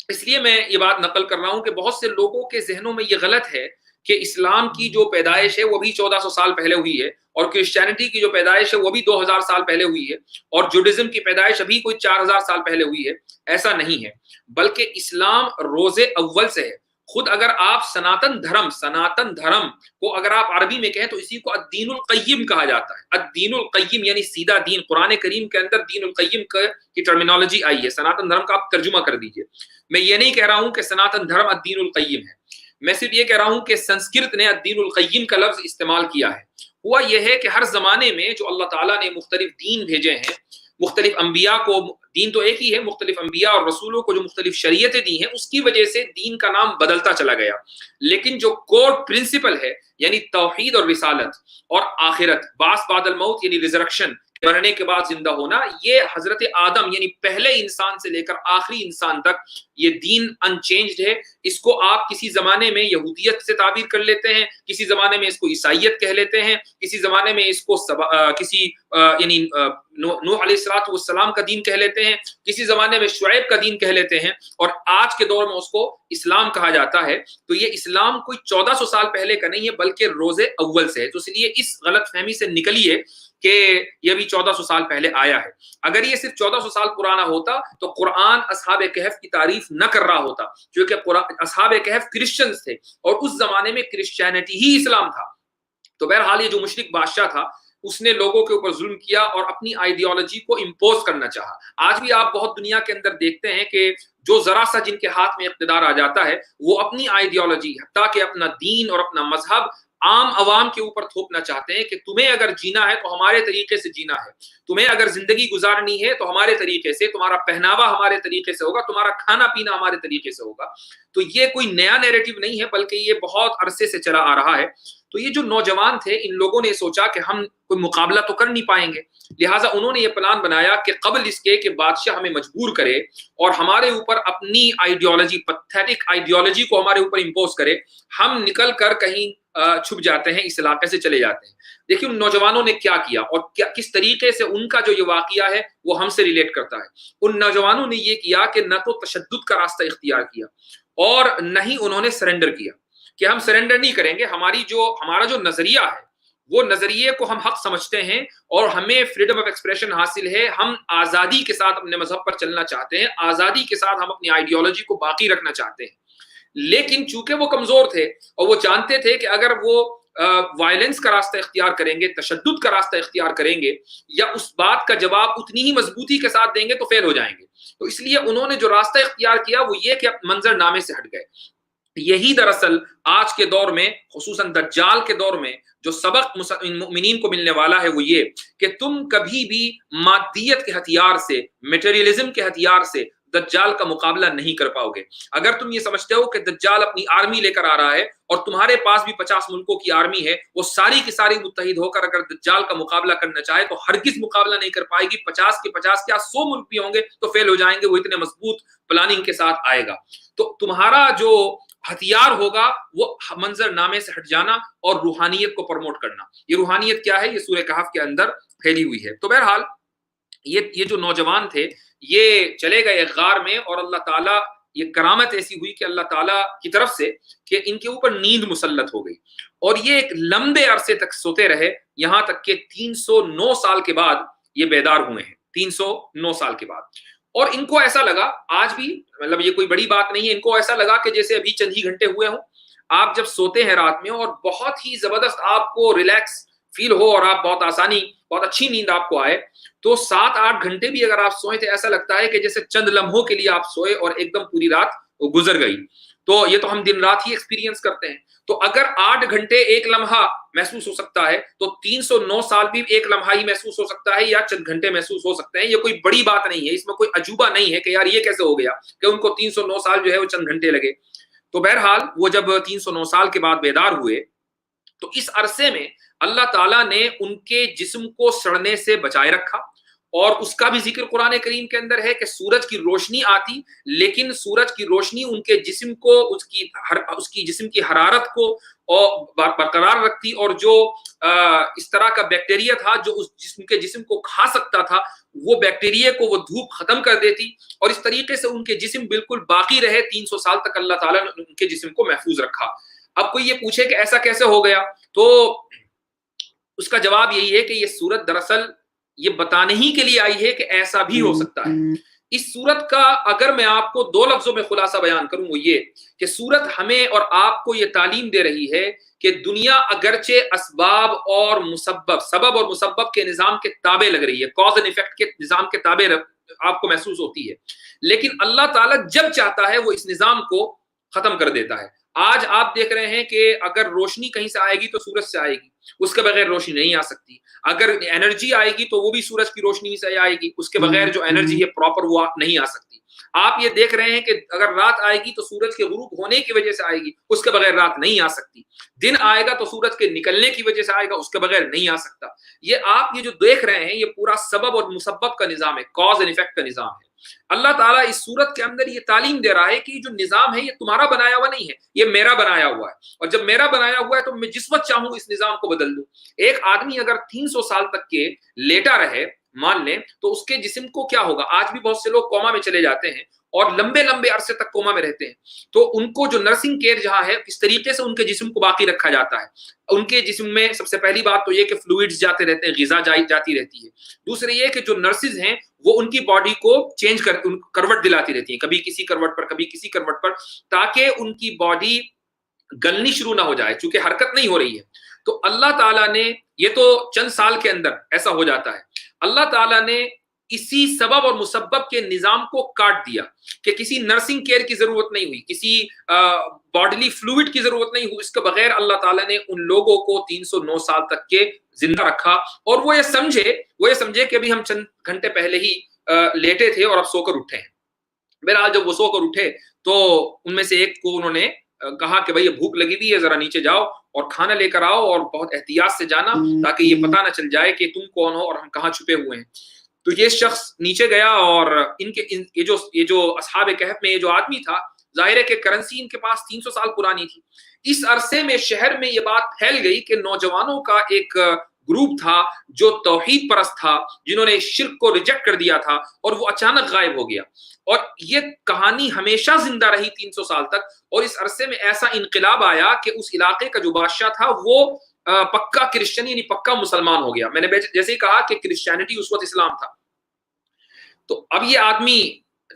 اس لیے میں یہ بات نقل کر رہا ہوں کہ بہت سے لوگوں کے ذہنوں میں یہ غلط ہے کہ اسلام کی جو پیدائش ہے وہ بھی 1400 سال پہلے ہوئی ہے, اور کرسچینٹی کی جو پیدائش ہے وہ بھی 2000 سال پہلے ہوئی ہے, اور جوڈزم کی پیدائش ابھی کوئی 4000 سال پہلے ہوئی ہے. ایسا نہیں ہے, بلکہ اسلام روز اول سے ہے. خود اگر آپ سناتن دھرم کو اگر آپ عربی میں کہیں تو اسی کو الدین القیم کہا جاتا ہے. الدین القیم یعنی سیدھا دین. قرآن کریم کے اندر دین القیم کی ٹرمینالوجی آئی ہے. سناتن دھرم کا آپ ترجمہ کر دیجئے. میں یہ نہیں کہہ رہا ہوں کہ سناتن دھرم الدین القیم ہے, میں صرف یہ کہہ رہا ہوں کہ سنسکرت نے الدین القیم کا لفظ استعمال کیا ہے. ہوا یہ ہے کہ ہر زمانے میں جو اللہ تعالیٰ نے مختلف دین بھیجے ہیں, مختلف انبیاء کو, دین تو ایک ہی ہے, مختلف انبیاء اور رسولوں کو جو مختلف شریعتیں دی ہیں, اس کی وجہ سے دین کا نام بدلتا چلا گیا. لیکن جو کور پرنسپل ہے یعنی توحید اور رسالت اور آخرت, بعث بعد الموت یعنی ریزرکشن, مرنے کے بعد زندہ ہونا, یہ حضرت آدم یعنی پہلے انسان سے لے کر آخری انسان تک یہ دین انچینجڈ ہے. اس کو آپ کسی زمانے میں یہودیت سے تعبیر کر لیتے ہیں, کسی زمانے میں اس کو عیسائیت کہہ لیتے ہیں, کسی زمانے میں اس کو یعنی نوح علیہ الصلوۃ والسلام کا دین کہہ لیتے ہیں, کسی زمانے میں شعیب کا دین کہہ لیتے ہیں, اور آج کے دور میں اس کو اسلام کہا جاتا ہے. تو یہ اسلام کوئی 1400 سال پہلے کا نہیں ہے بلکہ روز اول سے ہے. تو اس لیے اس غلط فہمی سے نکلیے کہ یہ ابھی 1400 سال پہلے آیا ہے. اگر یہ صرف 1400 سال پرانا ہوتا تو قرآن اصحاب کہف کی تعریف نہ کر رہا ہوتا، کیونکہ اصحاب کہف کرسچنز تھے اور اس زمانے میں کرسچینٹی ہی اسلام تھا. تو بہرحال یہ جو مشرک بادشاہ تھا اس نے لوگوں کے اوپر ظلم کیا اور اپنی آئیڈیالوجی کو امپوز کرنا چاہا. آج بھی آپ بہت دنیا کے اندر دیکھتے ہیں کہ جو ذرا سا جن کے ہاتھ میں اقتدار آ جاتا ہے وہ اپنی آئیڈیالوجی حتیٰ کہ اپنا دین اور اپنا مذہب عام عوام کے اوپر تھوپنا چاہتے ہیں کہ تمہیں اگر جینا ہے تو ہمارے طریقے سے جینا ہے، تمہیں اگر زندگی گزارنی ہے تو ہمارے طریقے سے، تمہارا پہناوا ہمارے طریقے سے ہوگا، تمہارا کھانا پینا ہمارے طریقے سے ہوگا. تو یہ کوئی نیا نیریٹو نہیں ہے بلکہ یہ بہت عرصے سے چلا آ رہا ہے. تو یہ جو نوجوان تھے ان لوگوں نے سوچا کہ ہم کوئی مقابلہ تو کر نہیں پائیں گے، لہٰذا انہوں نے یہ پلان بنایا کہ قبل اس کے کہ بادشاہ ہمیں مجبور کرے اور ہمارے اوپر اپنی آئیڈیالوجی، پیتھیٹک آئیڈیالوجی کو ہمارے اوپر امپوز کرے، ہم نکل کر کہیں چھپ جاتے ہیں، اس علاقے سے چلے جاتے ہیں. دیکھیں ان نوجوانوں نے کیا کیا اور کس طریقے سے ان کا جو یہ واقعہ ہے وہ ہم سے ریلیٹ کرتا ہے. ان نوجوانوں نے یہ کیا کہ نہ تو تشدد کا راستہ اختیار کیا اور نہ ہی انہوں نے سرنڈر کیا کہ ہم سرنڈر نہیں کریں گے. ہمارا جو نظریہ ہے وہ نظریے کو ہم حق سمجھتے ہیں اور ہمیں فریڈم آف ایکسپریشن حاصل ہے، ہم آزادی کے ساتھ اپنے مذہب پر چلنا چاہتے ہیں، آزادی کے ساتھ ہم اپنی آئیڈیالوجی کو باقی رکھنا چاہتے ہیں. لیکن چونکہ وہ کمزور تھے اور وہ جانتے تھے کہ اگر وہ وائلنس کا راستہ اختیار کریں گے، تشدد کا راستہ اختیار کریں گے یا اس بات کا جواب اتنی ہی مضبوطی کے ساتھ دیں گے تو فیل ہو جائیں گے. تو اس لیے انہوں نے جو راستہ اختیار کیا وہ یہ کہ منظر نامے سے ہٹ گئے. یہی دراصل آج کے دور میں، خصوصاً دجال کے دور میں، جو سبق مومنین کو ملنے والا ہے وہ یہ کہ تم کبھی بھی مادیت کے ہتھیار سے، میٹیریلزم کے ہتھیار سے دجال کا مقابلہ نہیں کر پاؤ گے. اگر تم یہ سمجھتے ہو کہ دجال اپنی آرمی لے کر آ رہا ہے اور تمہارے پاس بھی 50 ملکوں کی آرمی ہے، وہ ساری کی ساری متحد ہو کر اگر دجال کا مقابلہ کرنا چاہے تو ہرگز مقابلہ نہیں کر پائے گی. 50 کے 50 کیا 100 ملک بھی ہوں گے تو فیل ہو جائیں گے، وہ اتنے مضبوط پلاننگ کے ساتھ آئے گا. تو تمہارا جو ہتھیار ہوگا وہ منظر نامے سے ہٹ جانا اور روحانیت کو پروموٹ کرنا. یہ روحانیت کیا ہے؟ یہ سورہ کہف کے اندر پھیلی ہوئی ہے. تو بہرحال یہ جو نوجوان تھے یہ چلے گئے ایک غار میں اور اللہ تعالیٰ، یہ کرامت ایسی ہوئی کہ اللہ تعالیٰ کی طرف سے کہ ان کے اوپر نیند مسلط ہو گئی اور یہ ایک لمبے عرصے تک سوتے رہے، یہاں تک کہ 309 سال کے بعد یہ بیدار ہوئے ہیں. 309 سال کے بعد. اور ان کو ایسا لگا، آج بھی مطلب یہ کوئی بڑی بات نہیں ہے، ان کو ایسا لگا کہ جیسے ابھی چند ہی گھنٹے ہوئے ہوں. آپ جب سوتے ہیں رات میں اور بہت ہی زبردست آپ کو ریلیکس فیل ہو اور آپ بہت اچھی نیند آپ کو آئے تو 7-8 گھنٹے بھی اگر آپ سوئیں تو ایسا لگتا ہے کہ جیسے چند لمحوں کے لیے آپ سوئے اور ایک دم پوری رات گزر گئی. تو یہ تو ہم دن رات ہی ایکسپیرینس کرتے ہیں. تو اگر 8 گھنٹے ایک لمحہ محسوس ہو سکتا ہے تو 309 سال بھی ایک لمحہ ہی محسوس ہو سکتا ہے یا چند گھنٹے محسوس ہو سکتے ہیں. یہ کوئی بڑی بات نہیں ہے، اس میں کوئی عجوبہ نہیں ہے کہ یار یہ کیسے ہو گیا کہ ان کو 309 سال جو ہے وہ چند گھنٹے لگے. تو بہرحال وہ جب 309 سال کے بعد بیدار ہوئے تو اس عرصے میں اللہ تعالیٰ نے ان کے جسم کو سڑنے سے بچائے رکھا. اور اس کا بھی ذکر قرآن کریم کے اندر ہے کہ سورج کی روشنی آتی لیکن سورج کی روشنی ان کے جسم کو، اس کی جسم کی حرارت کو برقرار رکھتی اور جو اس طرح کا بیکٹیریا تھا جو اس جسم کو کھا سکتا تھا وہ بیکٹیریا کو وہ دھوپ ختم کر دیتی اور اس طریقے سے ان کے جسم بالکل باقی رہے. 300 سال تک اللہ تعالیٰ نے ان کے جسم کو محفوظ رکھا. اب کوئی یہ پوچھے کہ ایسا کیسے ہو گیا تو اس کا جواب یہی ہے کہ یہ سورت دراصل یہ بتانے ہی کے لیے آئی ہے کہ ایسا بھی ہو سکتا ہے. اس سورت کا اگر میں آپ کو 2 لفظوں میں خلاصہ بیان کروں وہ یہ کہ سورت ہمیں اور آپ کو یہ تعلیم دے رہی ہے کہ دنیا اگرچہ اسباب اور سبب اور مسبب کے نظام کے تابع لگ رہی ہے، کاز اینڈ ایفیکٹ کے نظام کے تابع آپ کو محسوس ہوتی ہے، لیکن اللہ تعالیٰ جب چاہتا ہے وہ اس نظام کو ختم کر دیتا ہے. آج آپ دیکھ رہے ہیں کہ اگر روشنی کہیں سے آئے گی تو سورج سے آئے گی، اس کے بغیر روشنی نہیں آ سکتی. اگر انرجی آئے گی تو وہ بھی سورج کی روشنی سے آئے گی، اس کے بغیر جو انرجی ہے پراپر وہ نہیں آ سکتی. آپ یہ دیکھ رہے ہیں کہ اگر رات آئے گی تو سورج کے غروب ہونے کی وجہ سے آئے گی، اس کے بغیر رات نہیں آ سکتی. دن آئے گا تو سورج کے نکلنے کی وجہ سے آئے گا، اس کے بغیر نہیں آ سکتا. یہ جو دیکھ رہے ہیں یہ پورا سبب اور مسبب کا نظام ہے، کاز اینڈ ایفیکٹ کا نظام ہے. اللہ تعالیٰ اس صورت کے اندر یہ تعلیم دے رہا ہے کہ جو نظام ہے یہ تمہارا بنایا ہوا نہیں ہے، یہ میرا بنایا ہوا ہے. اور جب میرا بنایا ہوا ہے تو میں جس وقت چاہوں اس نظام کو بدل دوں. ایک آدمی اگر 300 سال تک کے لیٹا رہے مان لیں تو اس کے جسم کو کیا ہوگا؟ آج بھی بہت سے لوگ کوما میں چلے جاتے ہیں اور لمبے لمبے عرصے تک کوما میں رہتے ہیں، تو ان کو جو نرسنگ کیئر جہاں ہے کس طریقے سے ان کے جسم کو باقی رکھا جاتا ہے، ان کے جسم میں سب سے پہلی بات تو یہ کہ فلوئڈز جاتے رہتے ہیں، غذا جاتی رہتی ہے، دوسرے یہ کہ جو نرسز ہیں وہ ان کی باڈی کو چینج کروٹ دلاتی رہتی ہیں، کبھی کسی کروٹ پر کبھی کسی کروٹ پر، تاکہ ان کی باڈی گلنی شروع نہ ہو جائے، چونکہ حرکت نہیں ہو رہی ہے۔ تو اللہ تعالیٰ نے یہ تو چند سال کے اندر ایسا ہو جاتا ہے، اللہ تعالیٰ نے اسی سبب اور مسبب کے نظام کو کاٹ دیا کہ کسی نرسنگ کیئر کی ضرورت نہیں ہوئی، کسی باڈیلی فلوئڈ کی ضرورت نہیں ہوئی، اس کے بغیر اللہ تعالیٰ نے ان لوگوں کو 309 سال تک کے زندہ رکھا، اور وہ یہ سمجھے کہ ابھی ہم چند گھنٹے پہلے ہی لیٹے تھے اور اب سو کر اٹھے ہیں۔ بہرحال جب وہ سو کر اٹھے تو ان میں سے ایک کو انہوں نے کہا کہ بھئی بھوک لگی ہوئی ہے، ذرا نیچے جاؤ اور کھانا لے کر آؤ، اور بہت احتیاط سے جانا تاکہ یہ پتہ نہ چل جائے کہ تم کون ہو اور ہم کہاں چھپے ہوئے ہیں۔ تو یہ شخص نیچے گیا، اور یہ جو اصحاب کہف میں یہ جو آدمی تھا، ظاہر ہے کہ کرنسی ان کے پاس 300 سال پرانی تھی۔ اس عرصے میں شہر میں یہ بات پھیل گئی کہ نوجوانوں کا ایک گروپ تھا جو توحید پرست تھا، جنہوں نے شرک کو ریجیکٹ کر دیا تھا، اور وہ اچانک غائب ہو گیا، اور یہ کہانی ہمیشہ زندہ رہی 300 سال تک، اور اس عرصے میں ایسا انقلاب آیا کہ اس علاقے کا جو بادشاہ تھا وہ پکا کرسچن یعنی پکا مسلمان ہو گیا۔ میں نے جیسے ہی کہا کہ کرسچینٹی اس وقت اسلام تھا۔ تو اب یہ آدمی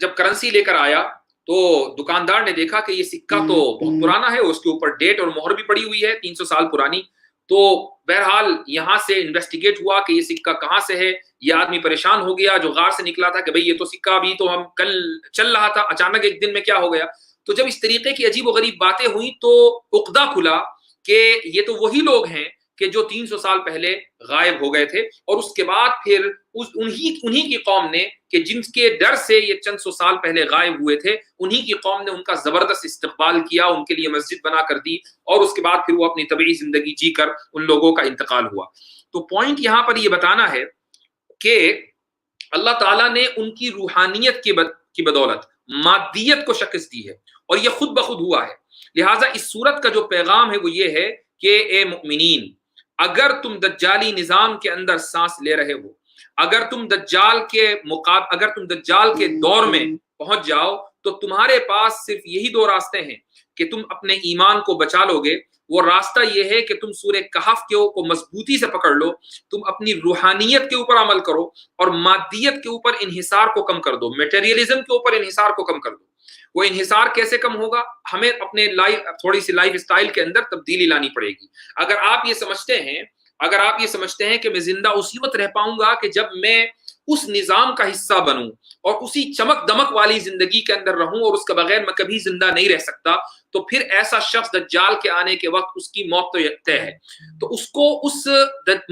جب کرنسی لے کر آیا تو دکاندار نے دیکھا کہ یہ سکہ تو بہت پرانا ہے، اس کے اوپر ڈیٹ اور مہر بھی پڑی ہوئی ہے 300 سال پرانی۔ تو بہرحال یہاں سے انویسٹیگیٹ ہوا کہ یہ سکہ کہاں سے ہے۔ یہ آدمی پریشان ہو گیا جو غار سے نکلا تھا کہ بھئی یہ تو سکہ ابھی تو ہم کل چل رہا تھا، اچانک ایک دن میں کیا ہو گیا۔ تو جب اس طریقے کی عجیب و غریب باتیں ہوئیں تو عقدہ کھلا کہ یہ تو وہی لوگ ہیں کہ جو 300 سال پہلے غائب ہو گئے تھے، اور اس کے بعد پھر انہی کی قوم نے کہ جن کے ڈر سے یہ چند سو سال پہلے غائب ہوئے تھے، انہی کی قوم نے ان کا زبردست استقبال کیا، ان کے لیے مسجد بنا کر دی، اور اس کے بعد پھر وہ اپنی طبیعی زندگی جی کر ان لوگوں کا انتقال ہوا۔ تو پوائنٹ یہاں پر یہ بتانا ہے کہ اللہ تعالیٰ نے ان کی روحانیت کی بدولت مادیت کو شکست دی ہے، اور یہ خود بخود ہوا ہے۔ لہٰذا اس صورت کا جو پیغام ہے وہ یہ ہے کہ اے مؤمنین، اگر تم دجالی نظام کے اندر سانس لے رہے ہو، اگر تم دجال کے دور میں پہنچ جاؤ، تو تمہارے پاس صرف یہی دو راستے ہیں کہ تم اپنے ایمان کو بچا لو گے۔ وہ راستہ یہ ہے کہ تم سورہ کہف کو مضبوطی سے پکڑ لو، تم اپنی روحانیت کے اوپر عمل کرو، اور مادیت کے اوپر انحصار کو کم کر دو، میٹیریلزم کے اوپر انحصار کو کم کر دو۔ وہ انحصار کیسے کم ہوگا؟ ہمیں اپنے تھوڑی سی لائف اسٹائل کے اندر تبدیلی لانی پڑے گی۔ اگر آپ یہ سمجھتے ہیں کہ میں زندہ اسی وقت رہ پاؤں گا کہ جب میں اس نظام کا حصہ بنوں اور اسی چمک دمک والی زندگی کے اندر رہوں، اور اس کے بغیر میں کبھی زندہ نہیں رہ سکتا، تو پھر ایسا شخص دجال کے آنے کے وقت اس کی موت تو طے ہے۔ تو اس کو اس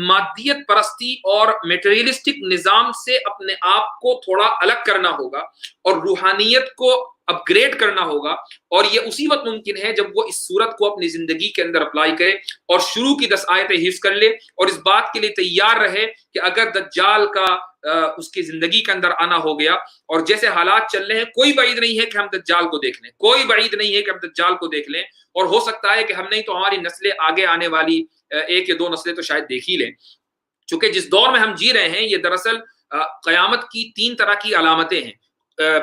مادیت پرستی اور میٹیریلسٹک نظام سے اپنے آپ کو تھوڑا الگ کرنا ہوگا، اور روحانیت کو اپ گریڈ کرنا ہوگا، اور یہ اسی وقت ممکن ہے جب وہ اس صورت کو اپنی زندگی کے اندر اپلائی کرے اور شروع کی 10 آیتیں حفظ کر لے، اور اس بات کے لیے تیار رہے کہ اگر دجال کا اس کی زندگی کے اندر آنا ہو گیا، اور جیسے حالات چل رہے ہیں، کوئی بعید نہیں ہے کہ ہم دجال کو دیکھ لیں، اور ہو سکتا ہے کہ ہم نہیں تو ہماری نسلیں آگے آنے والی 1 یا 2 نسلیں تو شاید دیکھ ہی لیں، چونکہ جس دور میں ہم جی رہے ہیں یہ دراصل قیامت کی 3 طرح کی علامتیں ہیں۔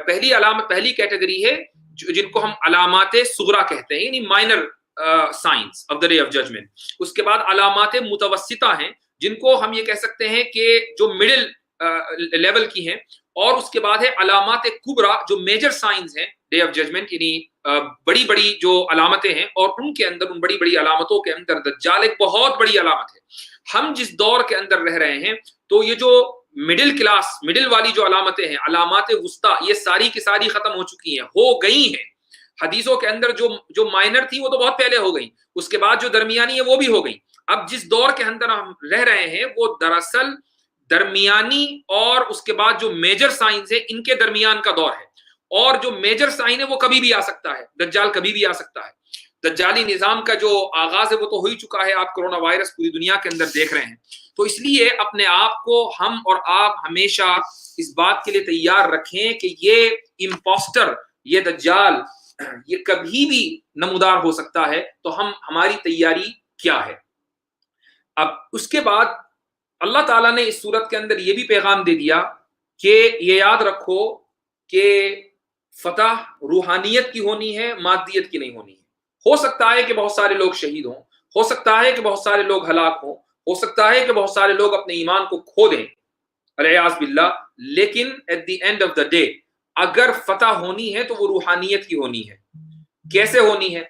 پہلی کیٹیگری ہے جن کو ہم علامات صغرا کہتے ہیں، یعنی minor signs of the day of judgment. اس کے بعد علامات متوسطہ ہیں جن کو ہم یہ کہہ سکتے ہیں کہ جو مڈل لیول کی ہیں، اور اس کے بعد ہے علامات کبرا جو میجر سائنس ہیں ڈے آف ججمنٹ، یعنی بڑی بڑی جو علامتیں ہیں، اور ان کے اندر ان بڑی بڑی علامتوں کے اندر دجال ایک بہت بڑی علامت ہے۔ ہم جس دور کے اندر رہ رہے ہیں تو یہ جو مڈل والی جو علامتیں ہیں، علامات وسطیٰ، یہ ساری کی ساری ختم ہو چکی ہیں، ہو گئی ہیں۔ حدیثوں کے اندر جو مائنر تھی وہ تو بہت پہلے ہو گئی، اس کے بعد جو درمیانی ہے وہ بھی ہو گئی۔ اب جس دور کے اندر ہم رہ رہے ہیں وہ دراصل درمیانی اور اس کے بعد جو میجر سائنس ہے ان کے درمیان کا دور ہے، اور جو میجر سائن ہے وہ کبھی بھی آ سکتا ہے، دجال کبھی بھی آ سکتا ہے۔ دجالی نظام کا جو آغاز ہے وہ تو ہو ہی چکا ہے، آپ کرونا وائرس پوری دنیا کے اندر دیکھ رہے ہیں۔ تو اس لیے اپنے آپ کو ہم اور آپ ہمیشہ اس بات کے لیے تیار رکھیں کہ یہ امپوسٹر، یہ دجال، یہ کبھی بھی نمودار ہو سکتا ہے، تو ہماری تیاری کیا ہے؟ اب اس کے بعد اللہ تعالیٰ نے اس صورت کے اندر یہ بھی پیغام دے دیا کہ یہ یاد رکھو کہ فتح روحانیت کی ہونی ہے، مادیت کی نہیں ہونی ہے۔ ہو سکتا ہے کہ بہت سارے لوگ شہید ہوں، ہو سکتا ہے کہ بہت سارے لوگ ہلاک ہوں، ہو سکتا ہے کہ بہت سارے لوگ اپنے ایمان کو کھو دیں، العیاذ باللہ، لیکن at the end of the day اگر فتح ہونی ہے تو وہ روحانیت کی ہونی ہے۔ کیسے ہونی ہے؟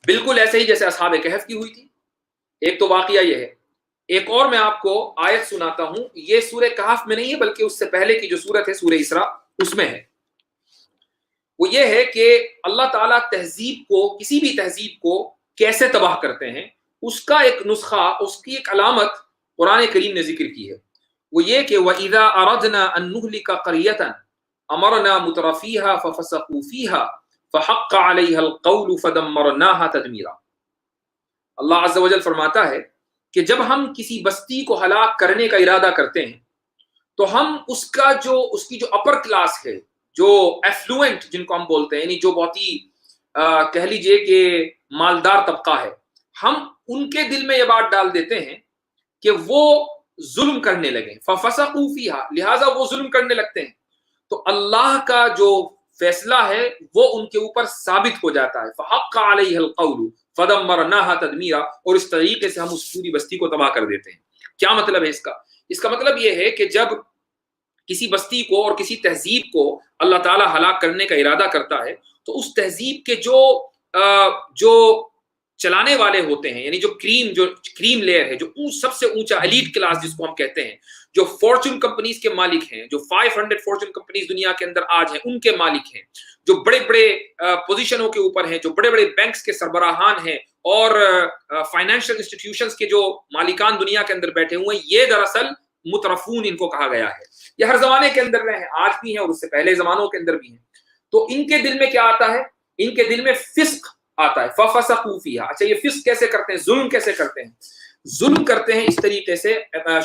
بالکل ایسے ہی جیسے اصحاب کہف کی ہوئی تھی۔ ایک تو واقعہ یہ ہے، ایک اور میں آپ کو آیت سناتا ہوں، یہ سورہ کہف میں نہیں ہے بلکہ اس سے پہلے کی جو سورت ہے سورہ اسراء، اس میں ہے۔ وہ یہ ہے کہ اللہ تعالیٰ تہذیب کو، کسی بھی تہذیب کو کیسے تباہ کرتے ہیں، اس کا ایک نسخہ، اس کی ایک علامت قرآن کریم نے ذکر کی ہے۔ وہ یہ کہ وَإِذَا أَرَدْنَا أَن نُهْلِكَ قَرْيَةً أَمَرْنَا مُتْرَفِيهَا فَفَسَقُوا فِيهَا فَحَقَّ عَلَيْهَا الْقَوْلُ فَدَمَّرْنَاهَا تَدْمِيرًا۔ اللہ عز وجل فرماتا ہے کہ جب ہم کسی بستی کو ہلاک کرنے کا ارادہ کرتے ہیں تو ہم اس کی جو اپر کلاس ہے، جو ایفلوئنٹ جن کو ہم بولتے ہیں، یعنی جو بہت ہی کہہ لیجئے کہ مالدار طبقہ ہے، ہم ان کے دل میں یہ بات ڈال دیتے ہیں کہ وہ ظلم کرنے لگیں، فَفَسَقُوا فِيهَا، لہٰذا وہ ظلم کرنے لگتے ہیں، تو اللہ کا جو فیصلہ ہے وہ ان کے اوپر ثابت ہو جاتا ہے، فَحَقَّ عَلَيْهَا الْقَوْلُ فَدَمَّرْنَاهَا تَدْمِيرًا، اور اس طریقے سے ہم اس پوری بستی کو تباہ کر دیتے ہیں۔ کیا مطلب ہے اس کا؟ اس کا مطلب یہ ہے کہ جب کسی بستی کو اور کسی تہذیب کو اللہ تعالیٰ ہلاک کرنے کا ارادہ کرتا ہے تو اس تہذیب کے جو چلانے والے ہوتے ہیں، یعنی جو کریم لیئر ہے، جو سب سے اونچا ایلیٹ کلاس جس کو ہم کہتے ہیں، جو فارچون کمپنیز کے مالک ہیں، جو 500 فارچون کمپنیز دنیا کے اندر آج ہیں، ان کے مالک ہیں، جو بڑے بڑے پوزیشنوں کے اوپر ہیں، جو بڑے بڑے بینکس کے سربراہان ہیں اور فائنینشل انسٹیٹیوشنز کے جو مالکان دنیا کے اندر بیٹھے ہوئے ہیں، یہ دراصل مترفون ان کو کہا گیا ہے۔ یہ ہر زمانے کے اندر رہے ہیں، آج بھی ہیں اور اس سے پہلے زمانوں کے اندر بھی ہیں۔ تو ان کے دل میں کیا آتا ہے؟ ان کے دل میں فسق آتا ہے، فَفَسَقُوا فِيهَا۔ اچھا، یہ فسق کیسے کرتے ہیں، ظلم کیسے کرتے ہیں؟ ظلم کرتے ہیں اس طریقے سے،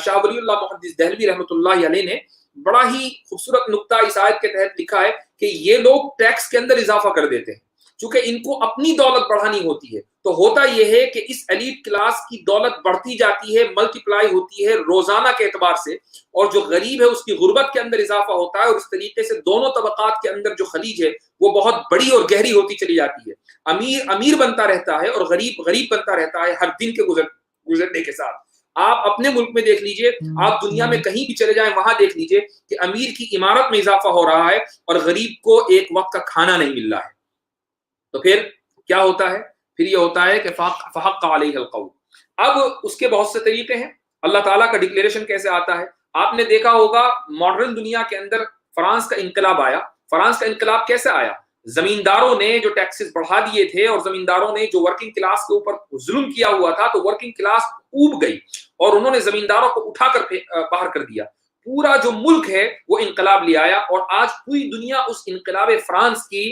شاہ ولی اللہ محدث دہلوی رحمۃ اللہ علیہ نے بڑا ہی خوبصورت نقطہ اس آیت کے تحت لکھا ہے کہ یہ لوگ ٹیکس کے اندر اضافہ کر دیتے ہیں، چونکہ ان کو اپنی دولت بڑھانی ہوتی ہے، تو ہوتا یہ ہے کہ اس ایلیٹ کلاس کی دولت بڑھتی جاتی ہے، ملٹی پلائی ہوتی ہے روزانہ کے اعتبار سے، اور جو غریب ہے اس کی غربت کے اندر اضافہ ہوتا ہے، اور اس طریقے سے دونوں طبقات کے اندر جو خلیج ہے وہ بہت بڑی اور گہری ہوتی چلی جاتی ہے۔ امیر بنتا رہتا ہے اور غریب بنتا رہتا ہے ہر دن کے گزرنے کے ساتھ۔ آپ اپنے ملک میں دیکھ لیجئے، آپ دنیا میں کہیں بھی چلے جائیں، وہاں دیکھ لیجئے کہ امیر کی عمارت میں اضافہ ہو رہا ہے اور غریب کو ایک وقت کا کھانا نہیں مل رہا ہے۔ تو پھر کیا ہوتا ہے؟ پھر یہ ہوتا ہے کہ فحق علیہ القول۔ اب اس کے بہت سے طریقے ہیں، اللہ تعالیٰ کا ڈکلیریشن کیسے آتا ہے؟ آپ نے دیکھا ہوگا ماڈرن دنیا کے اندر فرانس کا انقلاب آیا۔ فرانس کا انقلاب کیسے آیا؟ زمینداروں نے جو ٹیکسز بڑھا دیے تھے اور زمینداروں نے جو ورکنگ کلاس کے اوپر ظلم کیا ہوا تھا، تو ورکنگ کلاس اوب گئی اور انہوں نے زمینداروں کو اٹھا کر باہر کر دیا۔ پورا جو ملک ہے وہ انقلاب لے آیا، اور آج پوری دنیا اس انقلاب فرانس کی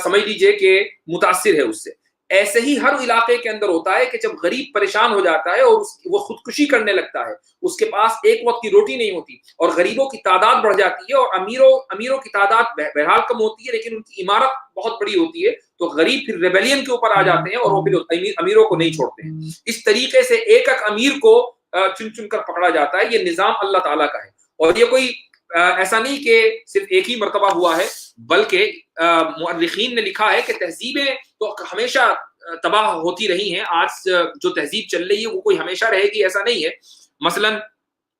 سمجھ لیجئے کہ متاثر ہے اس سے۔ ایسے ہی ہر علاقے کے اندر ہوتا ہے کہ جب غریب پریشان ہو جاتا ہے اور وہ خودکشی کرنے لگتا ہے، اس کے پاس ایک وقت کی روٹی نہیں ہوتی اور غریبوں کی تعداد بڑھ جاتی ہے اور امیروں کی تعداد بہرحال کم ہوتی ہے لیکن ان کی عمارت بہت بڑی ہوتی ہے، تو غریب پھر ریبیلین کے اوپر آ جاتے ہیں اور وہ پھر امیروں کو نہیں چھوڑتے ہیں۔ اس طریقے سے ایک امیر کو چن کر پکڑا جاتا ہے۔ یہ نظام اللہ تعالیٰ کا ہے، اور یہ کوئی ایسا نہیں کہ صرف ایک ہی مرتبہ ہوا ہے، بلکہ مؤرخین نے لکھا ہے کہ تہذیبیں تو ہمیشہ تباہ ہوتی رہی ہیں۔ آج جو تہذیب چل رہی ہے وہ کوئی ہمیشہ رہے گی ایسا نہیں ہے۔ مثلا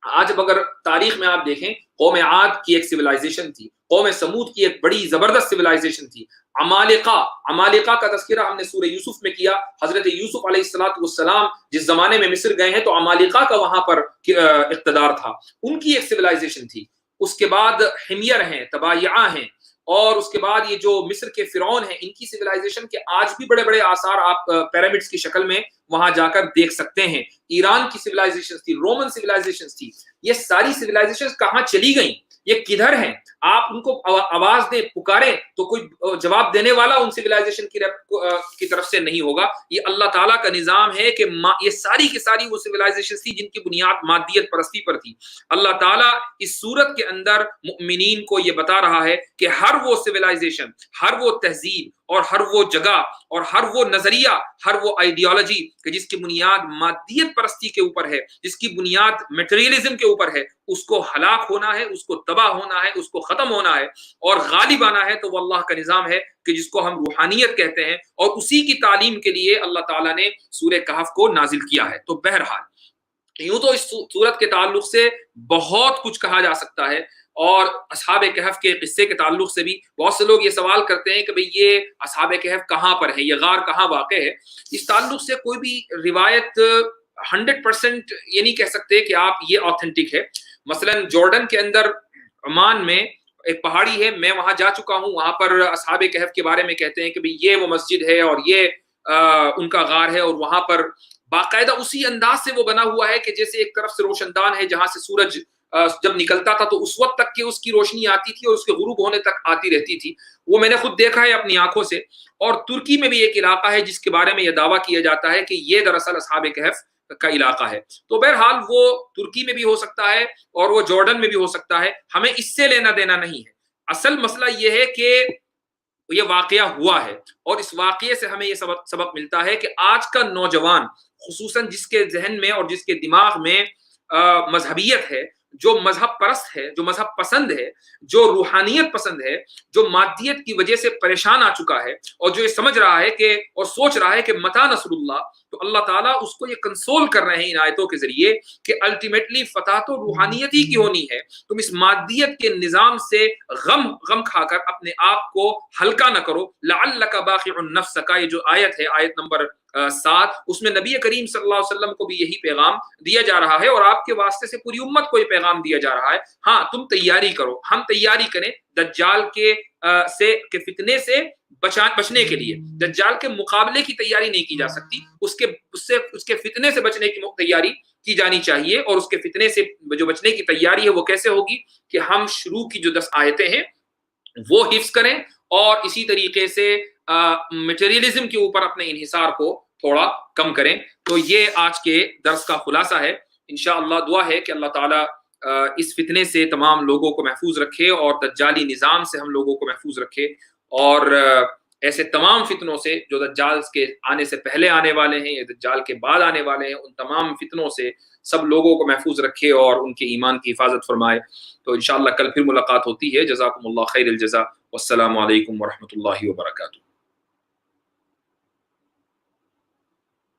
آج اگر تاریخ میں آپ دیکھیں، قوم عاد کی ایک سویلائزیشن تھی، قوم سمود کی ایک بڑی زبردست سویلائزیشن تھی، عمالقہ کا تذکرہ ہم نے سورہ یوسف میں کیا۔ حضرت یوسف علیہ السلام جس زمانے میں مصر گئے ہیں تو عمالقہ کا وہاں پر اقتدار تھا، ان کی ایک سویلائزیشن تھی۔ اس کے بعد حمیر ہیں، تبایعہ ہیں، اور اس کے بعد یہ جو مصر کے فرعون ہیں، ان کی سویلائزیشن کے آج بھی بڑے بڑے آثار آپ پیرامڈز کی شکل میں وہاں جا کر دیکھ سکتے ہیں۔ ایران کی سویلائزیشن تھی، رومن سویلائزیشن تھی، یہ ساری سویلائزیشن کہاں چلی گئیں؟ یہ کدھر ہیں؟ آپ ان کو آواز دیں، پکاریں تو کوئی جواب دینے والا ان سویلائزیشن کی طرف سے نہیں ہوگا۔ یہ اللہ تعالیٰ کا نظام ہے کہ یہ ساری کی ساری وہ سویلائزیشن تھی جن کی بنیاد مادیت پرستی پر تھی۔ اللہ تعالیٰ اس صورت کے اندر مؤمنین کو یہ بتا رہا ہے کہ ہر وہ سویلائزیشن، ہر وہ تہذیب اور ہر وہ جگہ اور ہر وہ نظریہ، ہر وہ آئیڈیالوجی کہ جس کی بنیاد مادیت پرستی کے اوپر ہے، جس کی بنیاد میٹیریلزم کے اوپر ہے، اس کو ہلاک ہونا ہے، اس کو تباہ ہونا ہے، اس کو ختم ہونا ہے اور غالب آنا ہے۔ تو وہ اللہ کا نظام ہے کہ جس کو ہم روحانیت کہتے ہیں، اور اسی کی تعلیم کے لیے اللہ تعالیٰ نے سورہ کہف کو نازل کیا ہے۔ تو بہرحال یوں تو اس صورت کے تعلق سے بہت کچھ کہا جا سکتا ہے، اور اصحاب کہف کے قصے کے تعلق سے بھی بہت سے لوگ یہ سوال کرتے ہیں کہ بھئی یہ اصحاب کہف کہاں پر ہے، یہ غار کہاں واقع ہے۔ اس تعلق سے کوئی بھی روایت 100% یہ نہیں کہہ سکتے کہ آپ یہ آتھینٹک ہے۔ مثلا جارڈن کے اندر عمان میں ایک پہاڑی ہے، میں وہاں جا چکا ہوں، وہاں پر اصحاب کہف کے بارے میں کہتے ہیں کہ بھئی یہ وہ مسجد ہے اور یہ ان کا غار ہے، اور وہاں پر باقاعدہ اسی انداز سے وہ بنا ہوا ہے کہ جیسے ایک طرف سے روشن دان ہے جہاں سے سورج جب نکلتا تھا تو اس وقت تک کہ اس کی روشنی آتی تھی اور اس کے غروب ہونے تک آتی رہتی تھی۔ وہ میں نے خود دیکھا ہے اپنی آنکھوں سے۔ اور ترکی میں بھی ایک علاقہ ہے جس کے بارے میں یہ دعویٰ کیا جاتا ہے کہ یہ دراصل اصحاب کہف کا علاقہ ہے۔ تو بہرحال وہ ترکی میں بھی ہو سکتا ہے اور وہ جارڈن میں بھی ہو سکتا ہے، ہمیں اس سے لینا دینا نہیں ہے۔ اصل مسئلہ یہ ہے کہ یہ واقعہ ہوا ہے، اور اس واقعے سے ہمیں یہ سبق ملتا ہے کہ آج کا نوجوان، خصوصاً جس کے ذہن میں اور جس کے دماغ میں مذہبیت ہے، جو مذہب پرست ہے، جو مذہب پسند ہے، جو روحانیت پسند ہے، جو مادیت کی وجہ سے پریشان آ چکا ہے، اور جو یہ سمجھ رہا ہے کہ اور سوچ رہا ہے کہ متى نصر اللہ، تو اللہ تعالیٰ اس کو یہ کنسول کر رہے ہیں ان آیتوں کے ذریعے کہ الٹیمیٹلی فتح تو روحانیت ہی کی ہونی ہے۔ تم اس مادیت کے نظام سے غم کھا کر اپنے آپ کو ہلکا نہ کرو۔ لعلک باخع نفسک، یہ جو آیت ہے، آیت نمبر 7، اس میں نبی کریم صلی اللہ علیہ وسلم کو بھی یہی پیغام دیا جا رہا ہے، اور آپ کے واسطے سے پوری امت کو یہ پیغام دیا جا رہا ہے۔ ہاں تم تیاری کرو، ہم تیاری کریں دجال کے فتنے سے بچنے کے لیے۔ دجال کے مقابلے کی تیاری نہیں کی جا سکتی، اس کے فتنے سے بچنے کی تیاری کی جانی چاہیے۔ اور اس کے فتنے سے جو بچنے کی تیاری ہے وہ کیسے ہوگی کہ ہم شروع کی جو 10 آیتیں ہیں وہ حفظ کریں، اور اسی طریقے سے میٹیریلزم کے اوپر اپنے انحصار کو تھوڑا کم کریں۔ تو یہ آج کے درس کا خلاصہ ہے۔ انشاءاللہ دعا ہے کہ اللہ تعالیٰ اس فتنے سے تمام لوگوں کو محفوظ رکھے، اور دجالی نظام سے ہم لوگوں کو محفوظ رکھے، اور ایسے تمام فتنوں سے جو دجال کے آنے سے پہلے آنے والے ہیں یا دجال کے بعد آنے والے ہیں، ان تمام فتنوں سے سب لوگوں کو محفوظ رکھے اور ان کے ایمان کی حفاظت فرمائے۔ تو انشاءاللہ کل پھر ملاقات ہوتی ہے۔ جزاکم اللہ خیر الجزا، والسلام علیکم ورحمۃ اللہ وبرکاتہ۔